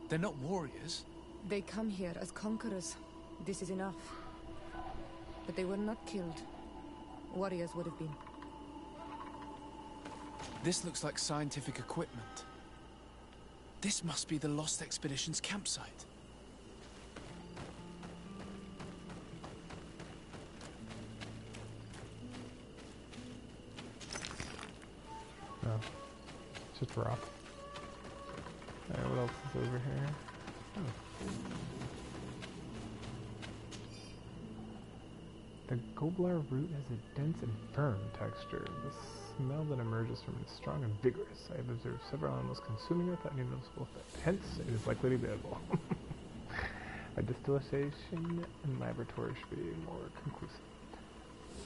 They're not warriors. They come here as conquerors. This is enough. But they were not killed. Warriors would have been. This looks like scientific equipment. This must be the Lost Expedition's campsite. No. It's just rock. Alright, what else is over here? Oh. The Goblar root has a dense and firm texture. The smell that emerges from it is strong and vigorous. I have observed several animals consuming it without any noticeable effect. Hence, it is likely to be edible. A distillation in laboratory should be more conclusive.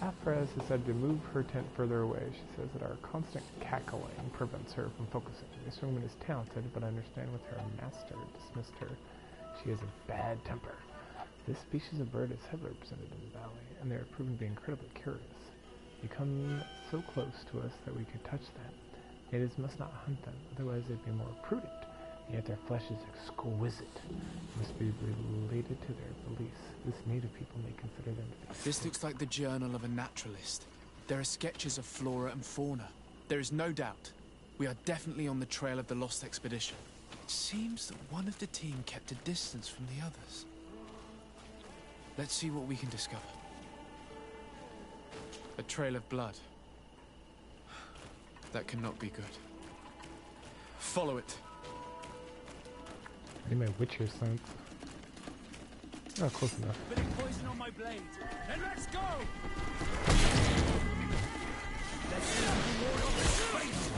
Afra has decided to move her tent further away. She says that our constant cackling prevents her from focusing. This woman is talented, but I understand with her master dismissed her. She has a bad temper. This species of bird is heavily represented in the valley, and they are proven to be incredibly curious. They come so close to us that we could touch them. Natives must not hunt them, otherwise they'd be more prudent. Yet their flesh is exquisite. It must be related to their beliefs. This native people may consider them to be... This looks like the journal of a naturalist. There are sketches of flora and fauna. There is no doubt. We are definitely on the trail of the Lost Expedition. It seems that one of the team kept a distance from the others. Let's see what we can discover. A trail of blood. That cannot be good. Follow it. I need my Witcher sense. Oh, close enough. Spilling poison on my blade. Then let's go! Let's see who more of this space!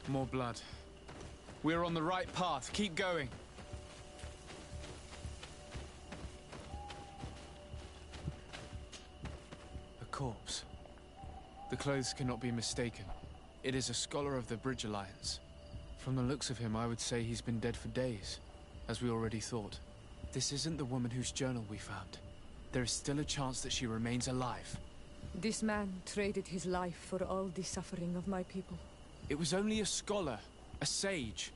More blood. We're on the right path. Keep going. A corpse. The clothes cannot be mistaken. It is a scholar of the Bridge Alliance. From the looks of him, I would say he's been dead for days, as we already thought. This isn't the woman whose journal we found. There is still a chance that she remains alive. This man traded his life for all the suffering of my people. It was only a scholar, a sage,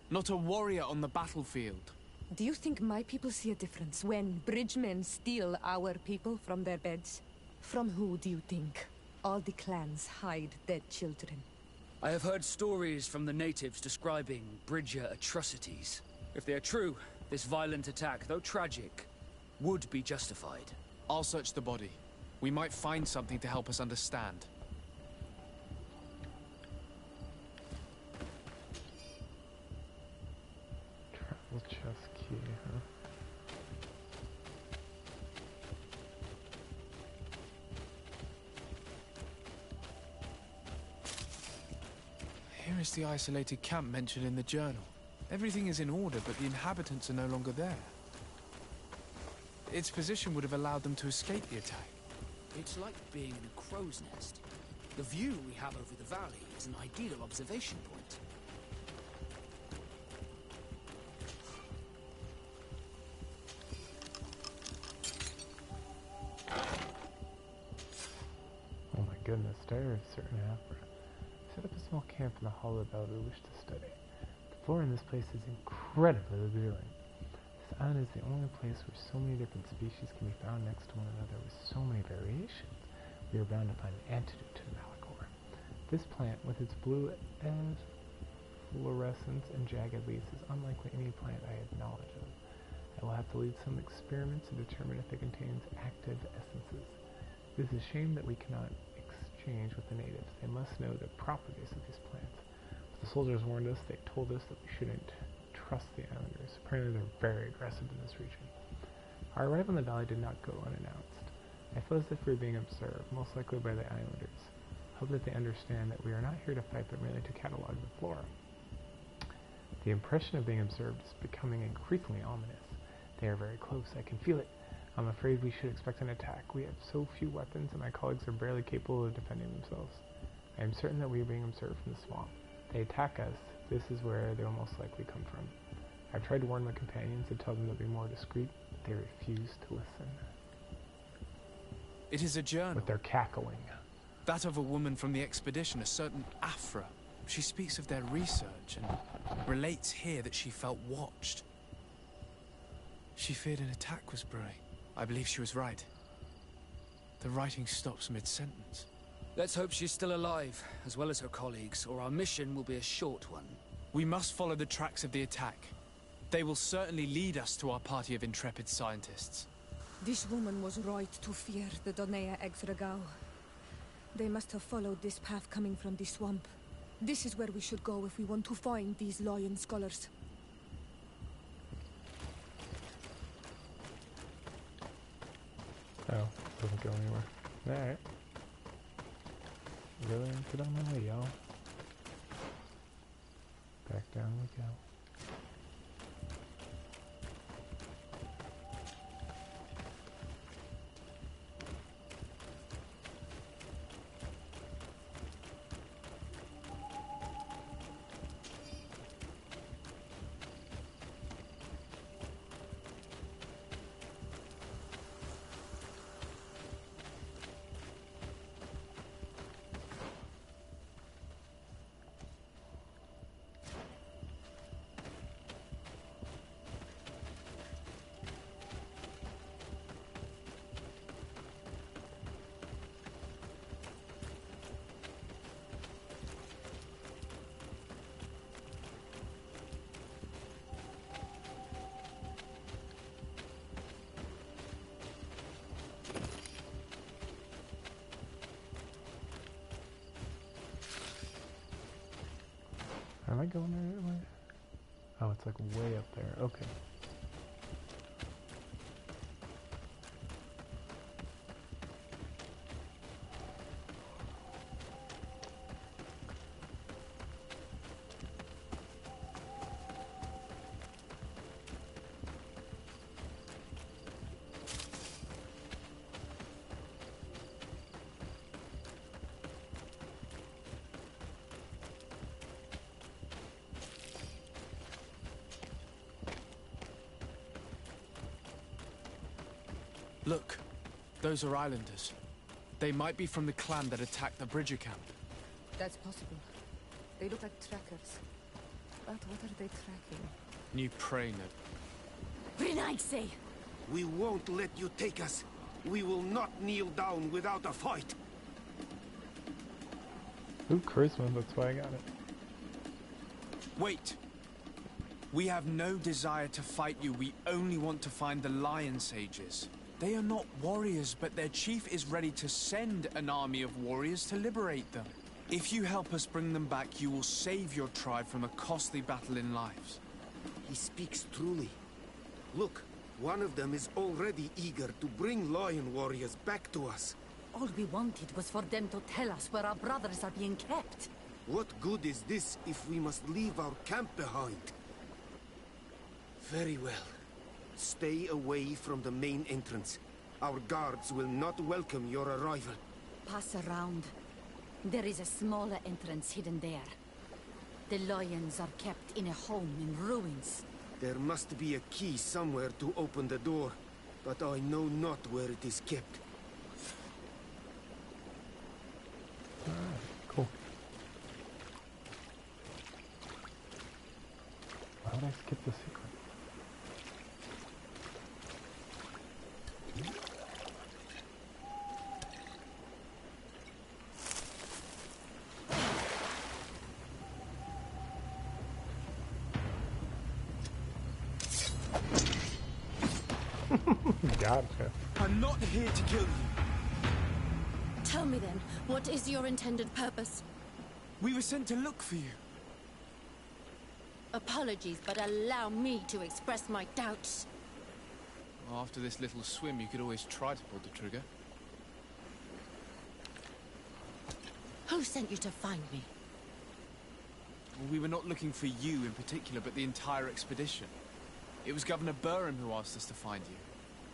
not a warrior on the battlefield. Do you think my people see a difference when bridgemen steal our people from their beds? From who do you think all the clans hide dead children? I have heard stories from the natives describing Bridger atrocities. If they are true, this violent attack, though tragic, would be justified. I'll search the body. We might find something to help us understand. Travel chest key, huh? Here is the isolated camp mentioned in the journal. Everything is in order, but the inhabitants are no longer there. Its position would have allowed them to escape the attack. It's like being in a crow's nest. The view we have over the valley is an ideal observation point. Oh my goodness, there is certain Afra. Set up a small camp in the hollow valley we wish to study. The flora in this place is incredibly revealing. This island is the only place where so many different species can be found next to one another with so many variations. We are bound to find an antidote to the Malachor. This plant, with its blue fluorescence and jagged leaves, is unlikely any plant I have knowledge of. I will have to lead some experiments to determine if it contains active essences. It is a shame that we cannot exchange with the natives. They must know the properties of these plants. But the soldiers warned us. They told us that we shouldn't trust the islanders. Apparently they're very aggressive in this region. Our arrival in the valley did not go unannounced. I feel as if we are being observed, most likely by the islanders. Hope that they understand that we are not here to fight, but merely to catalog the flora. The impression of being observed is becoming increasingly ominous. They are very close. I can feel it. I'm afraid we should expect an attack. We have so few weapons, and my colleagues are barely capable of defending themselves. I am certain that we are being observed from the swamp. They attack us. This is where they will most likely come from. I've tried to warn my companions and tell them to be more discreet, but they refuse to listen. It is a journal. With their cackling. That of a woman from the expedition, a certain Afra. She speaks of their research and relates here that she felt watched. She feared an attack was brewing. I believe she was right. The writing stops mid-sentence. Let's hope she's still alive, as well as her colleagues, or our mission will be a short one. We must follow the tracks of the attack. They will certainly lead us to our party of intrepid scientists. This woman was right to fear the Donea Exregao. They must have followed this path coming from the swamp. This is where we should go if we want to find these lion scholars. Oh, doesn't go anywhere. Alright. Really? Get on my way, y'all. Back down we go. Am I going the right way? Oh, it's like way up there. Okay. Look, those are islanders. They might be from the clan that attacked the Bridger camp. That's possible. They look like trackers. But what are they tracking? New prey, no. Renaigse! We won't let you take us. We will not kneel down without a fight. Ooh, charisma, that's why I got it. Wait. We have no desire to fight you. We only want to find the Lion Sages. They are not warriors, but their chief is ready to send an army of warriors to liberate them. If you help us bring them back, you will save your tribe from a costly battle in lives. He speaks truly. Look, one of them is already eager to bring lion warriors back to us. All we wanted was for them to tell us where our brothers are being kept. What good is this if we must leave our camp behind? Very well. Stay away from the main entrance. Our guards will not welcome your arrival. Pass around. There is a smaller entrance hidden there. The lions are kept in a home in ruins. There must be a key somewhere to open the door, but I know not where it is kept. Cool. Why would I skip the secret? Gotcha. I'm not here to kill you. Tell me then, what is your intended purpose? We were sent to look for you. Apologies, but allow me to express my doubts. Well, after this little swim, you could always try to pull the trigger. Who sent you to find me? Well, we were not looking for you in particular, but the entire expedition. It was Governor Burham who asked us to find you.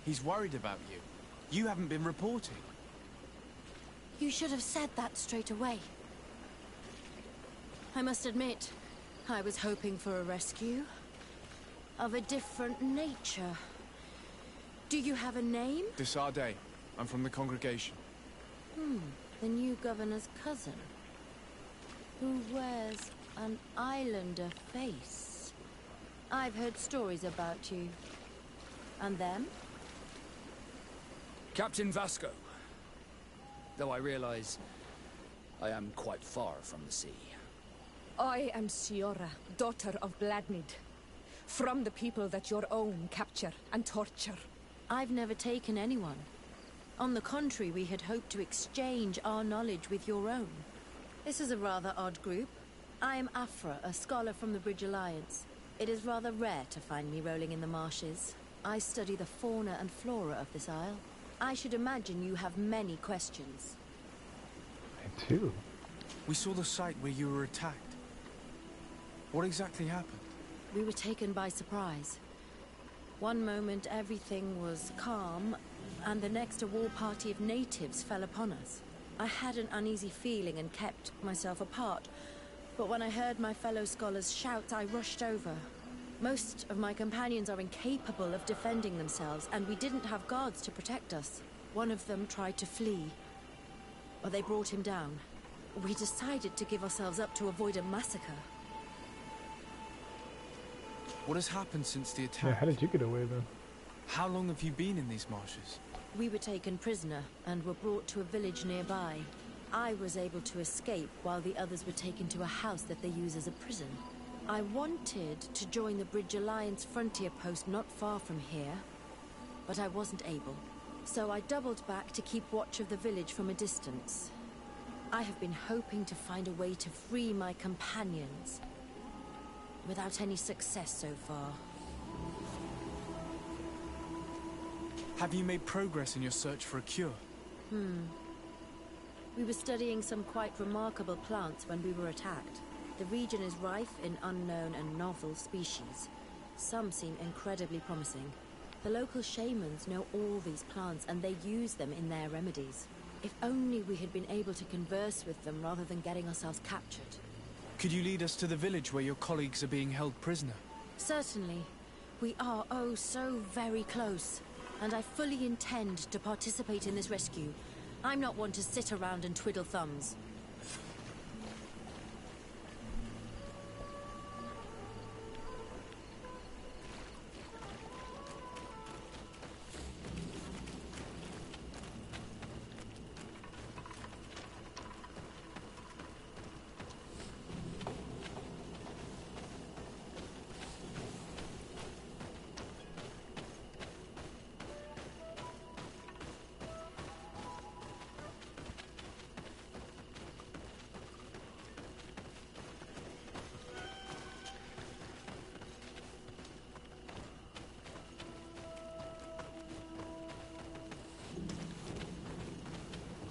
He's worried about you. You haven't been reporting. You should have said that straight away. I must admit, I was hoping for a rescue of a different nature. Do you have a name? Desarde. I'm from the congregation. The new governor's cousin, who wears an islander face. I've heard stories about you. And them? Captain Vasco. Though I realize I am quite far from the sea. I am Siora, daughter of Bladnid. From the people that your own capture and torture. I've never taken anyone. On the contrary, we had hoped to exchange our knowledge with your own. This is a rather odd group. I am Afra, a scholar from the Bridge Alliance. It is rather rare to find me rolling in the marshes. I study the fauna and flora of this isle. I should imagine you have many questions. I do. We saw the site where you were attacked. What exactly happened? We were taken by surprise. One moment everything was calm, and the next a war party of natives fell upon us. I had an uneasy feeling and kept myself apart, but when I heard my fellow scholars shout, I rushed over. Most of my companions are incapable of defending themselves, and we didn't have guards to protect us. One of them tried to flee, or they brought him down. We decided to give ourselves up to avoid a massacre. What has happened since the attack? Yeah, how did you get away then? How long have you been in these marshes? We were taken prisoner and were brought to a village nearby. I was able to escape while the others were taken to a house that they use as a prison. I wanted to join the Bridge Alliance frontier post not far from here, but I wasn't able. So I doubled back to keep watch of the village from a distance. I have been hoping to find a way to free my companions, without any success so far. Have you made progress in your search for a cure? We were studying some quite remarkable plants when we were attacked. The region is rife in unknown and novel species. Some seem incredibly promising. The local shamans know all these plants and they use them in their remedies. If only we had been able to converse with them rather than getting ourselves captured. Could you lead us to the village where your colleagues are being held prisoner? Certainly. We are, oh, so very close. And I fully intend to participate in this rescue. I'm not one to sit around and twiddle thumbs.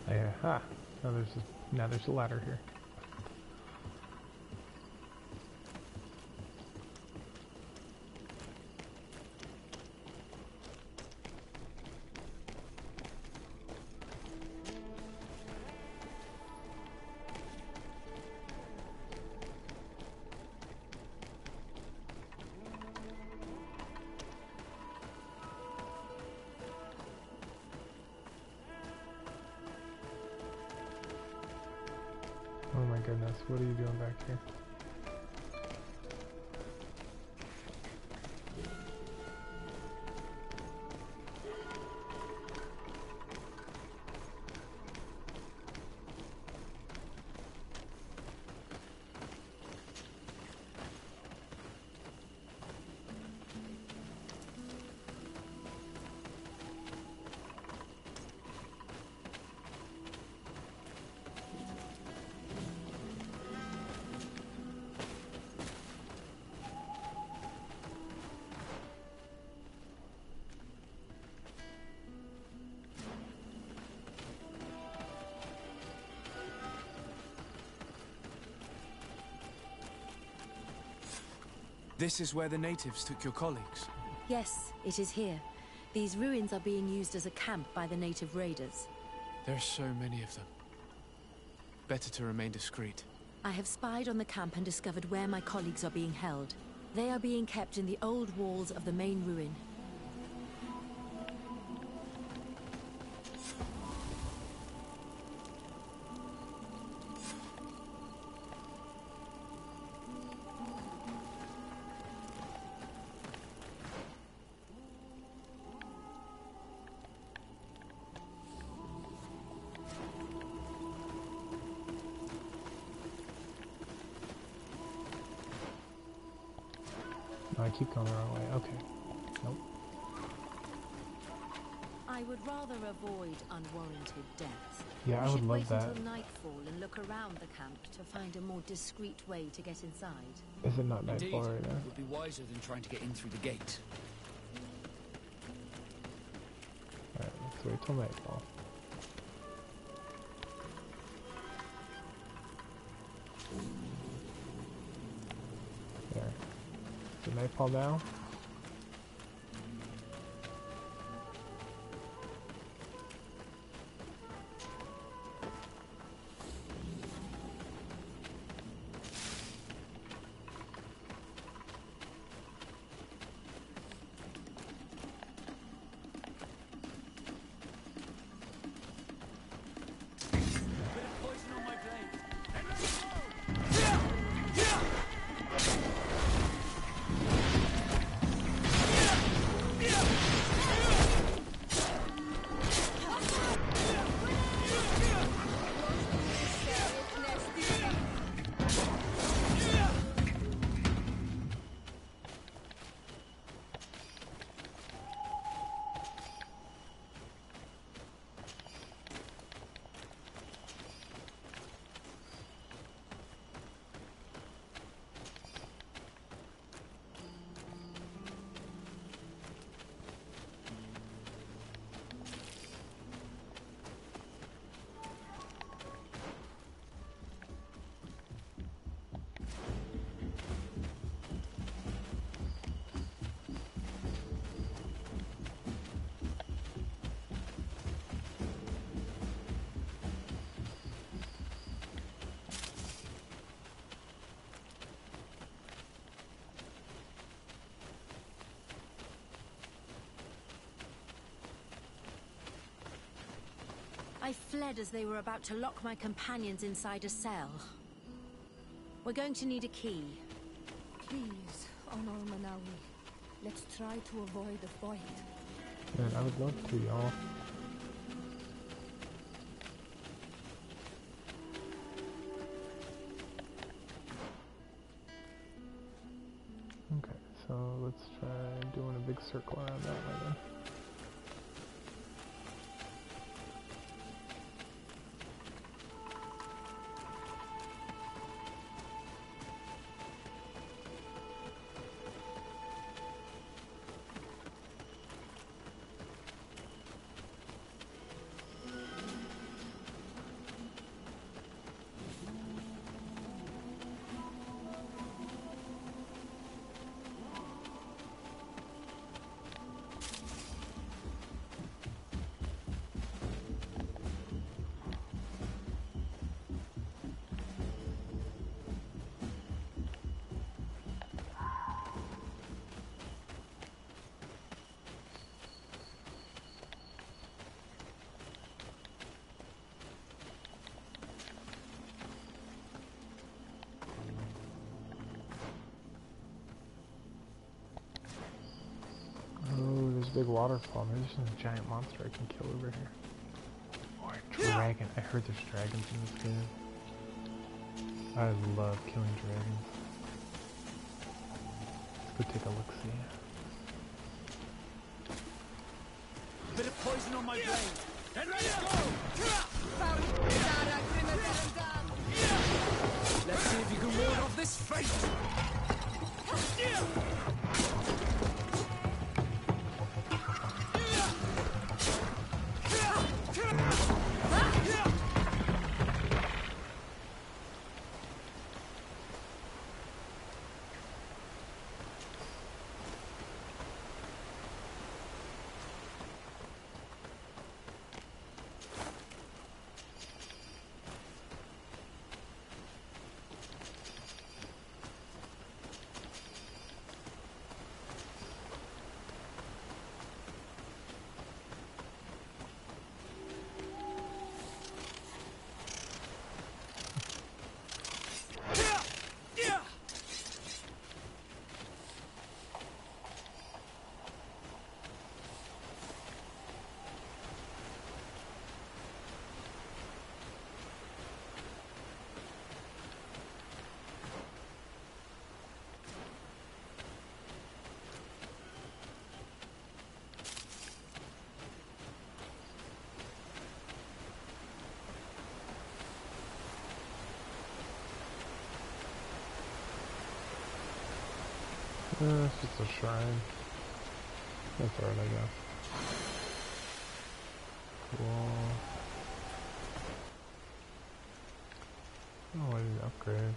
Aha! Now there's a ladder here. Oh my goodness, what are you doing back here? This is where the natives took your colleagues. Yes, it is here. These ruins are being used as a camp by the native raiders. There are so many of them. Better to remain discreet. I have spied on the camp and discovered where my colleagues are being held. They are being kept in the old walls of the main ruin. Oh, I keep going the wrong way. Okay. Nope. I would rather avoid unwarranted deaths. Yeah, I would love that. We should wait until nightfall and look around the camp to find a more discreet way to get inside. Is it not Indeed, nightfall right now? it would be wiser than trying to get in through the gate. Alright, let's wait till nightfall. There. Is it nightfall now? I fled as they were about to lock my companions inside a cell. We're going to need a key. Please, Honor Manawi, let's try to avoid a fight. Man, I would love to, y'all. Okay, so let's try doing a big circle around that way then. big waterfall. Maybe there's some giant monster I can kill over here. Or a dragon. I heard there's dragons in this game. I love killing dragons. Let's go take a look-see. Bit of poison on my blade. Then let's go! Let's see if you can ward off this fate! It's just a shrine. That's alright, I guess. Cool. Oh, I need to upgrade.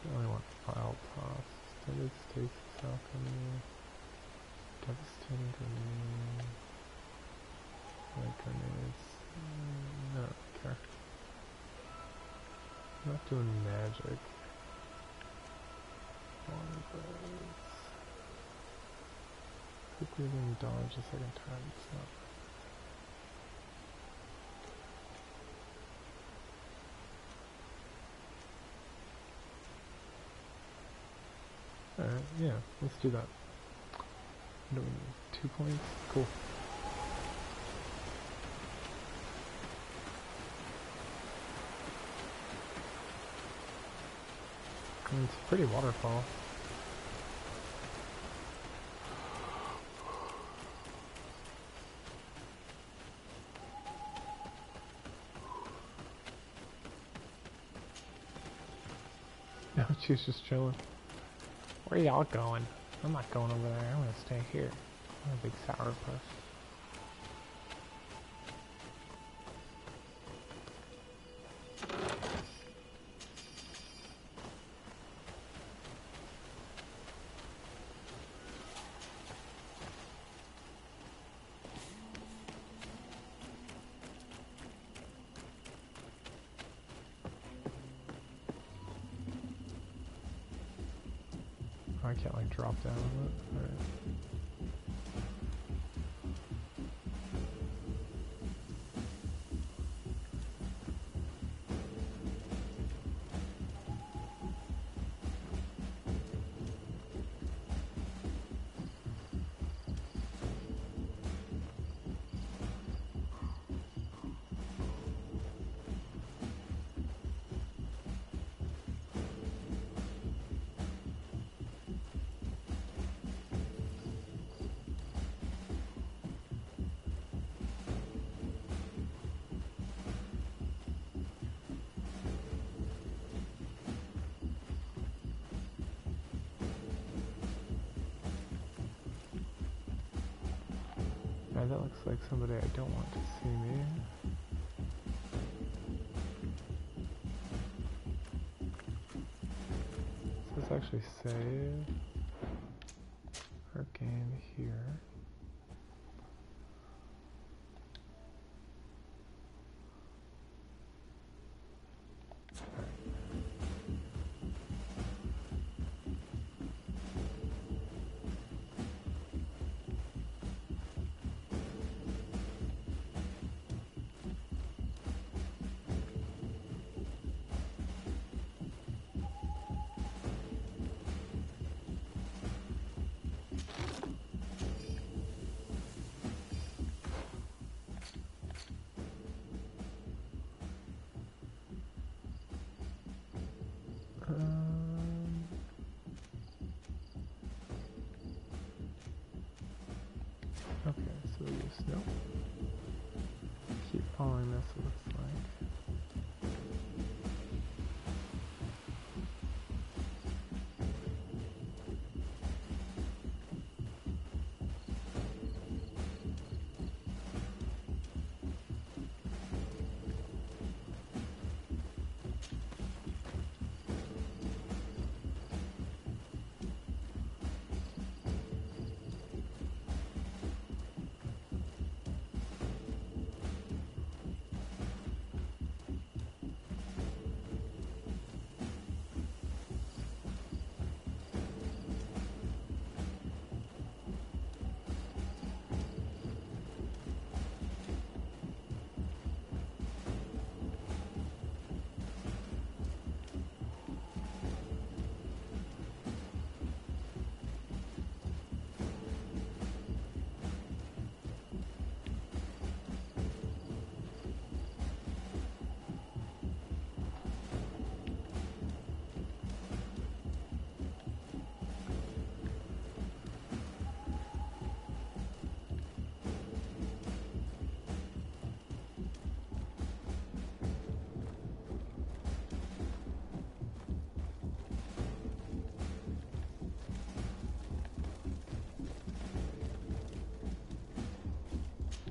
I only want file toss. Extended stasis alchemy. Devastating grenade. Light grenades. No, I don't care. I'm not doing magic. Quickly then dodge a second time, it's not. Alright, yeah, let's do that. What do we need? 2 points? Cool. And it's a pretty waterfall. No, she's just chilling. Where y'all going? I'm not going over there. I'm gonna stay here. I'm a big sourpuss. I can't like drop down on it. Alright. That looks like somebody I don't want to see me. So let's actually save our game here. actual use. Nope. Keep following this, it looks like.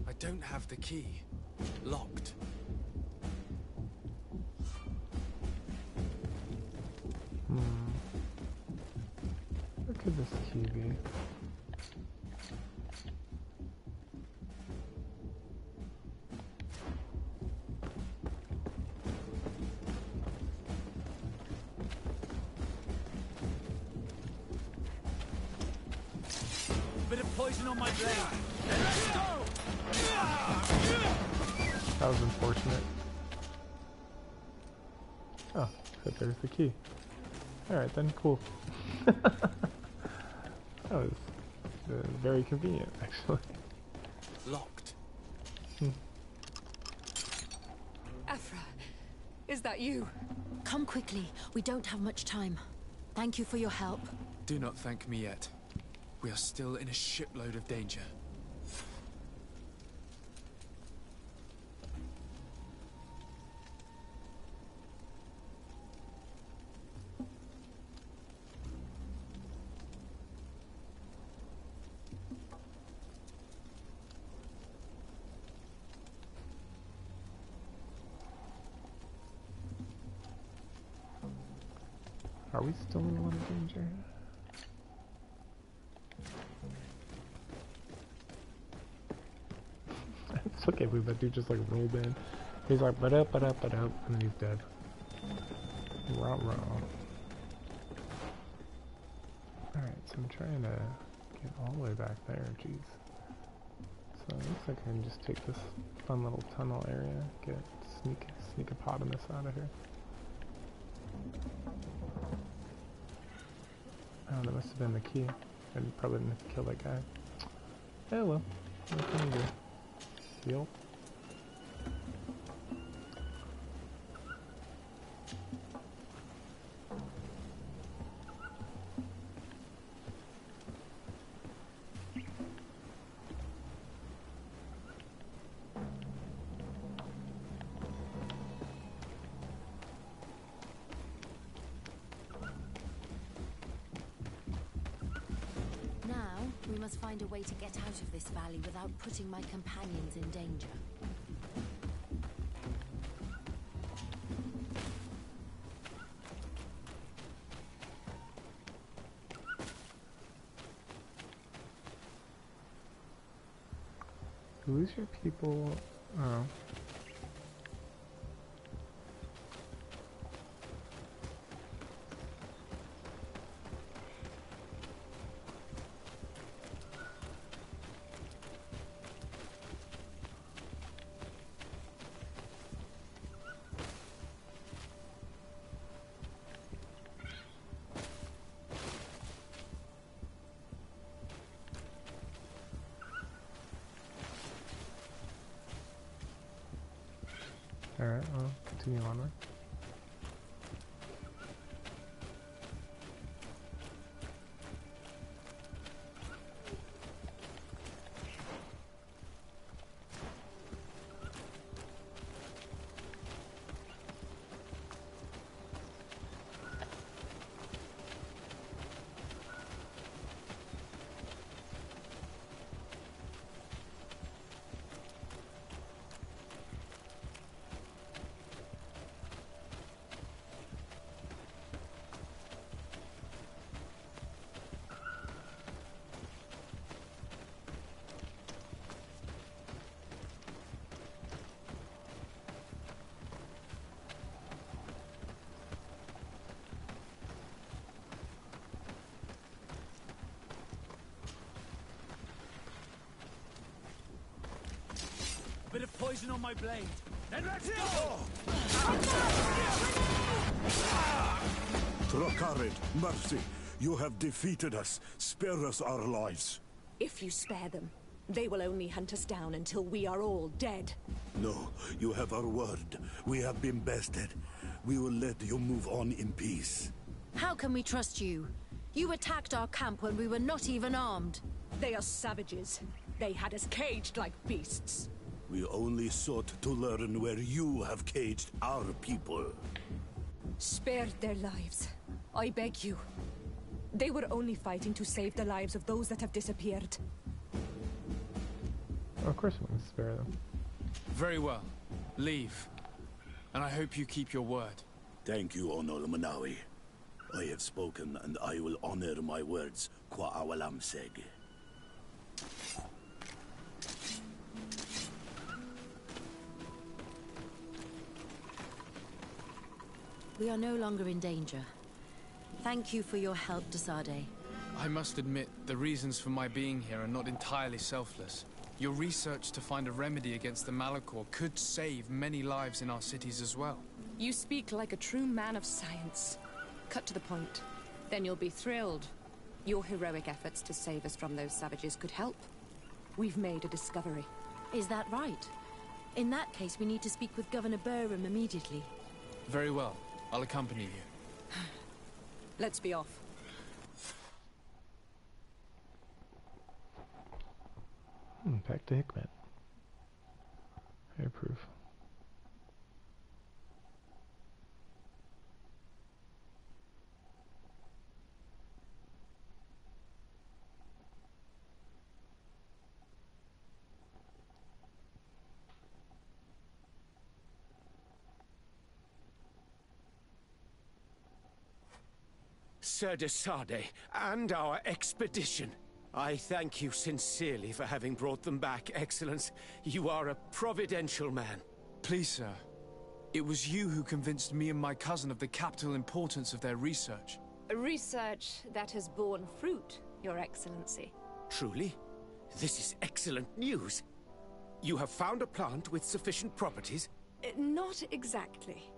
I don't have the key. Locked. Where could this key be? Bit of poison on my blade. Let's go! That was unfortunate. Oh, but there's the key. Alright then, cool. That was very convenient, actually. Locked. Afra, is that you? Come quickly. We don't have much time. Thank you for your help. Do not thank me yet. We are still in a shipload of danger. Are we still in a lot of danger? It's okay, believe that dude just like rolled in. He's like, ba-da-up, and then he's dead. Rah. Alright, so I'm trying to get all the way back there, jeez. So it looks like I can just take this fun little tunnel area, get sneak-a-potamus out of here. Oh, that must have been the key. I probably didn't have to kill that guy. Hello. What can you do? Heal. We must find a way to get out of this valley without putting my companions in danger. Lose your people. Oh. Alright, well, continue onward. Bit of poison on my blade. Then let's go! Trakarid, mercy. You have defeated us. Spare us our lives. If you spare them, they will only hunt us down until we are all dead. No, you have our word. We have been bested. We will let you move on in peace. How can we trust you? You attacked our camp when we were not even armed. They are savages. They had us caged like beasts. We only sought to learn where you have caged our people. Spare their lives. I beg you. They were only fighting to save the lives of those that have disappeared. Oh, of course we can spare them. Very well. Leave. And I hope you keep your word. Thank you, Onol Manawi. I have spoken, and I will honor my words, Kwa Awalam Seg. We are no longer in danger. Thank you for your help, Desade. I must admit, the reasons for my being here are not entirely selfless. Your research to find a remedy against the Malachor could save many lives in our cities as well. You speak like a true man of science. Cut to the point. Then you'll be thrilled. Your heroic efforts to save us from those savages could help. We've made a discovery. Is that right? In that case, we need to speak with Governor Burham immediately. Very well. I'll accompany you. Let's be off. Back to Hickman. I approve. Sir Desade, and our expedition. I thank you sincerely for having brought them back, Excellence. You are a providential man. Please, sir. It was you who convinced me and my cousin of the capital importance of their research. Research that has borne fruit, Your Excellency. Truly? This is excellent news. You have found a plant with sufficient properties? Not exactly.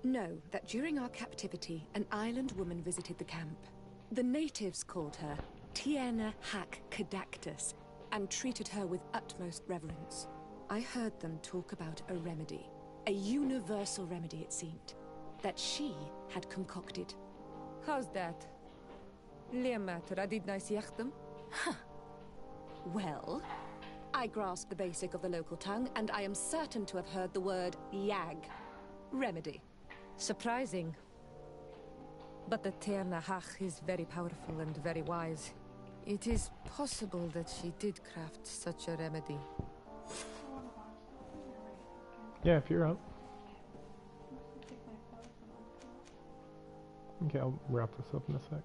Know that during our captivity, an island woman visited the camp. The natives called her Tiena Hac Cadactus and treated her with utmost reverence. I heard them talk about a remedy, a universal remedy it seemed, that she had concocted. How's that? Huh. Well, I grasp the basic of the local tongue, and I am certain to have heard the word yag. Remedy. Surprising. But the Terna Hach is very powerful and very wise. It is possible that she did craft such a remedy. Yeah, if you're up. Okay, I'll wrap this up in a sec.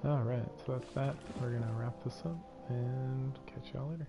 Alright, so that's that. We're gonna wrap this up and catch y'all later.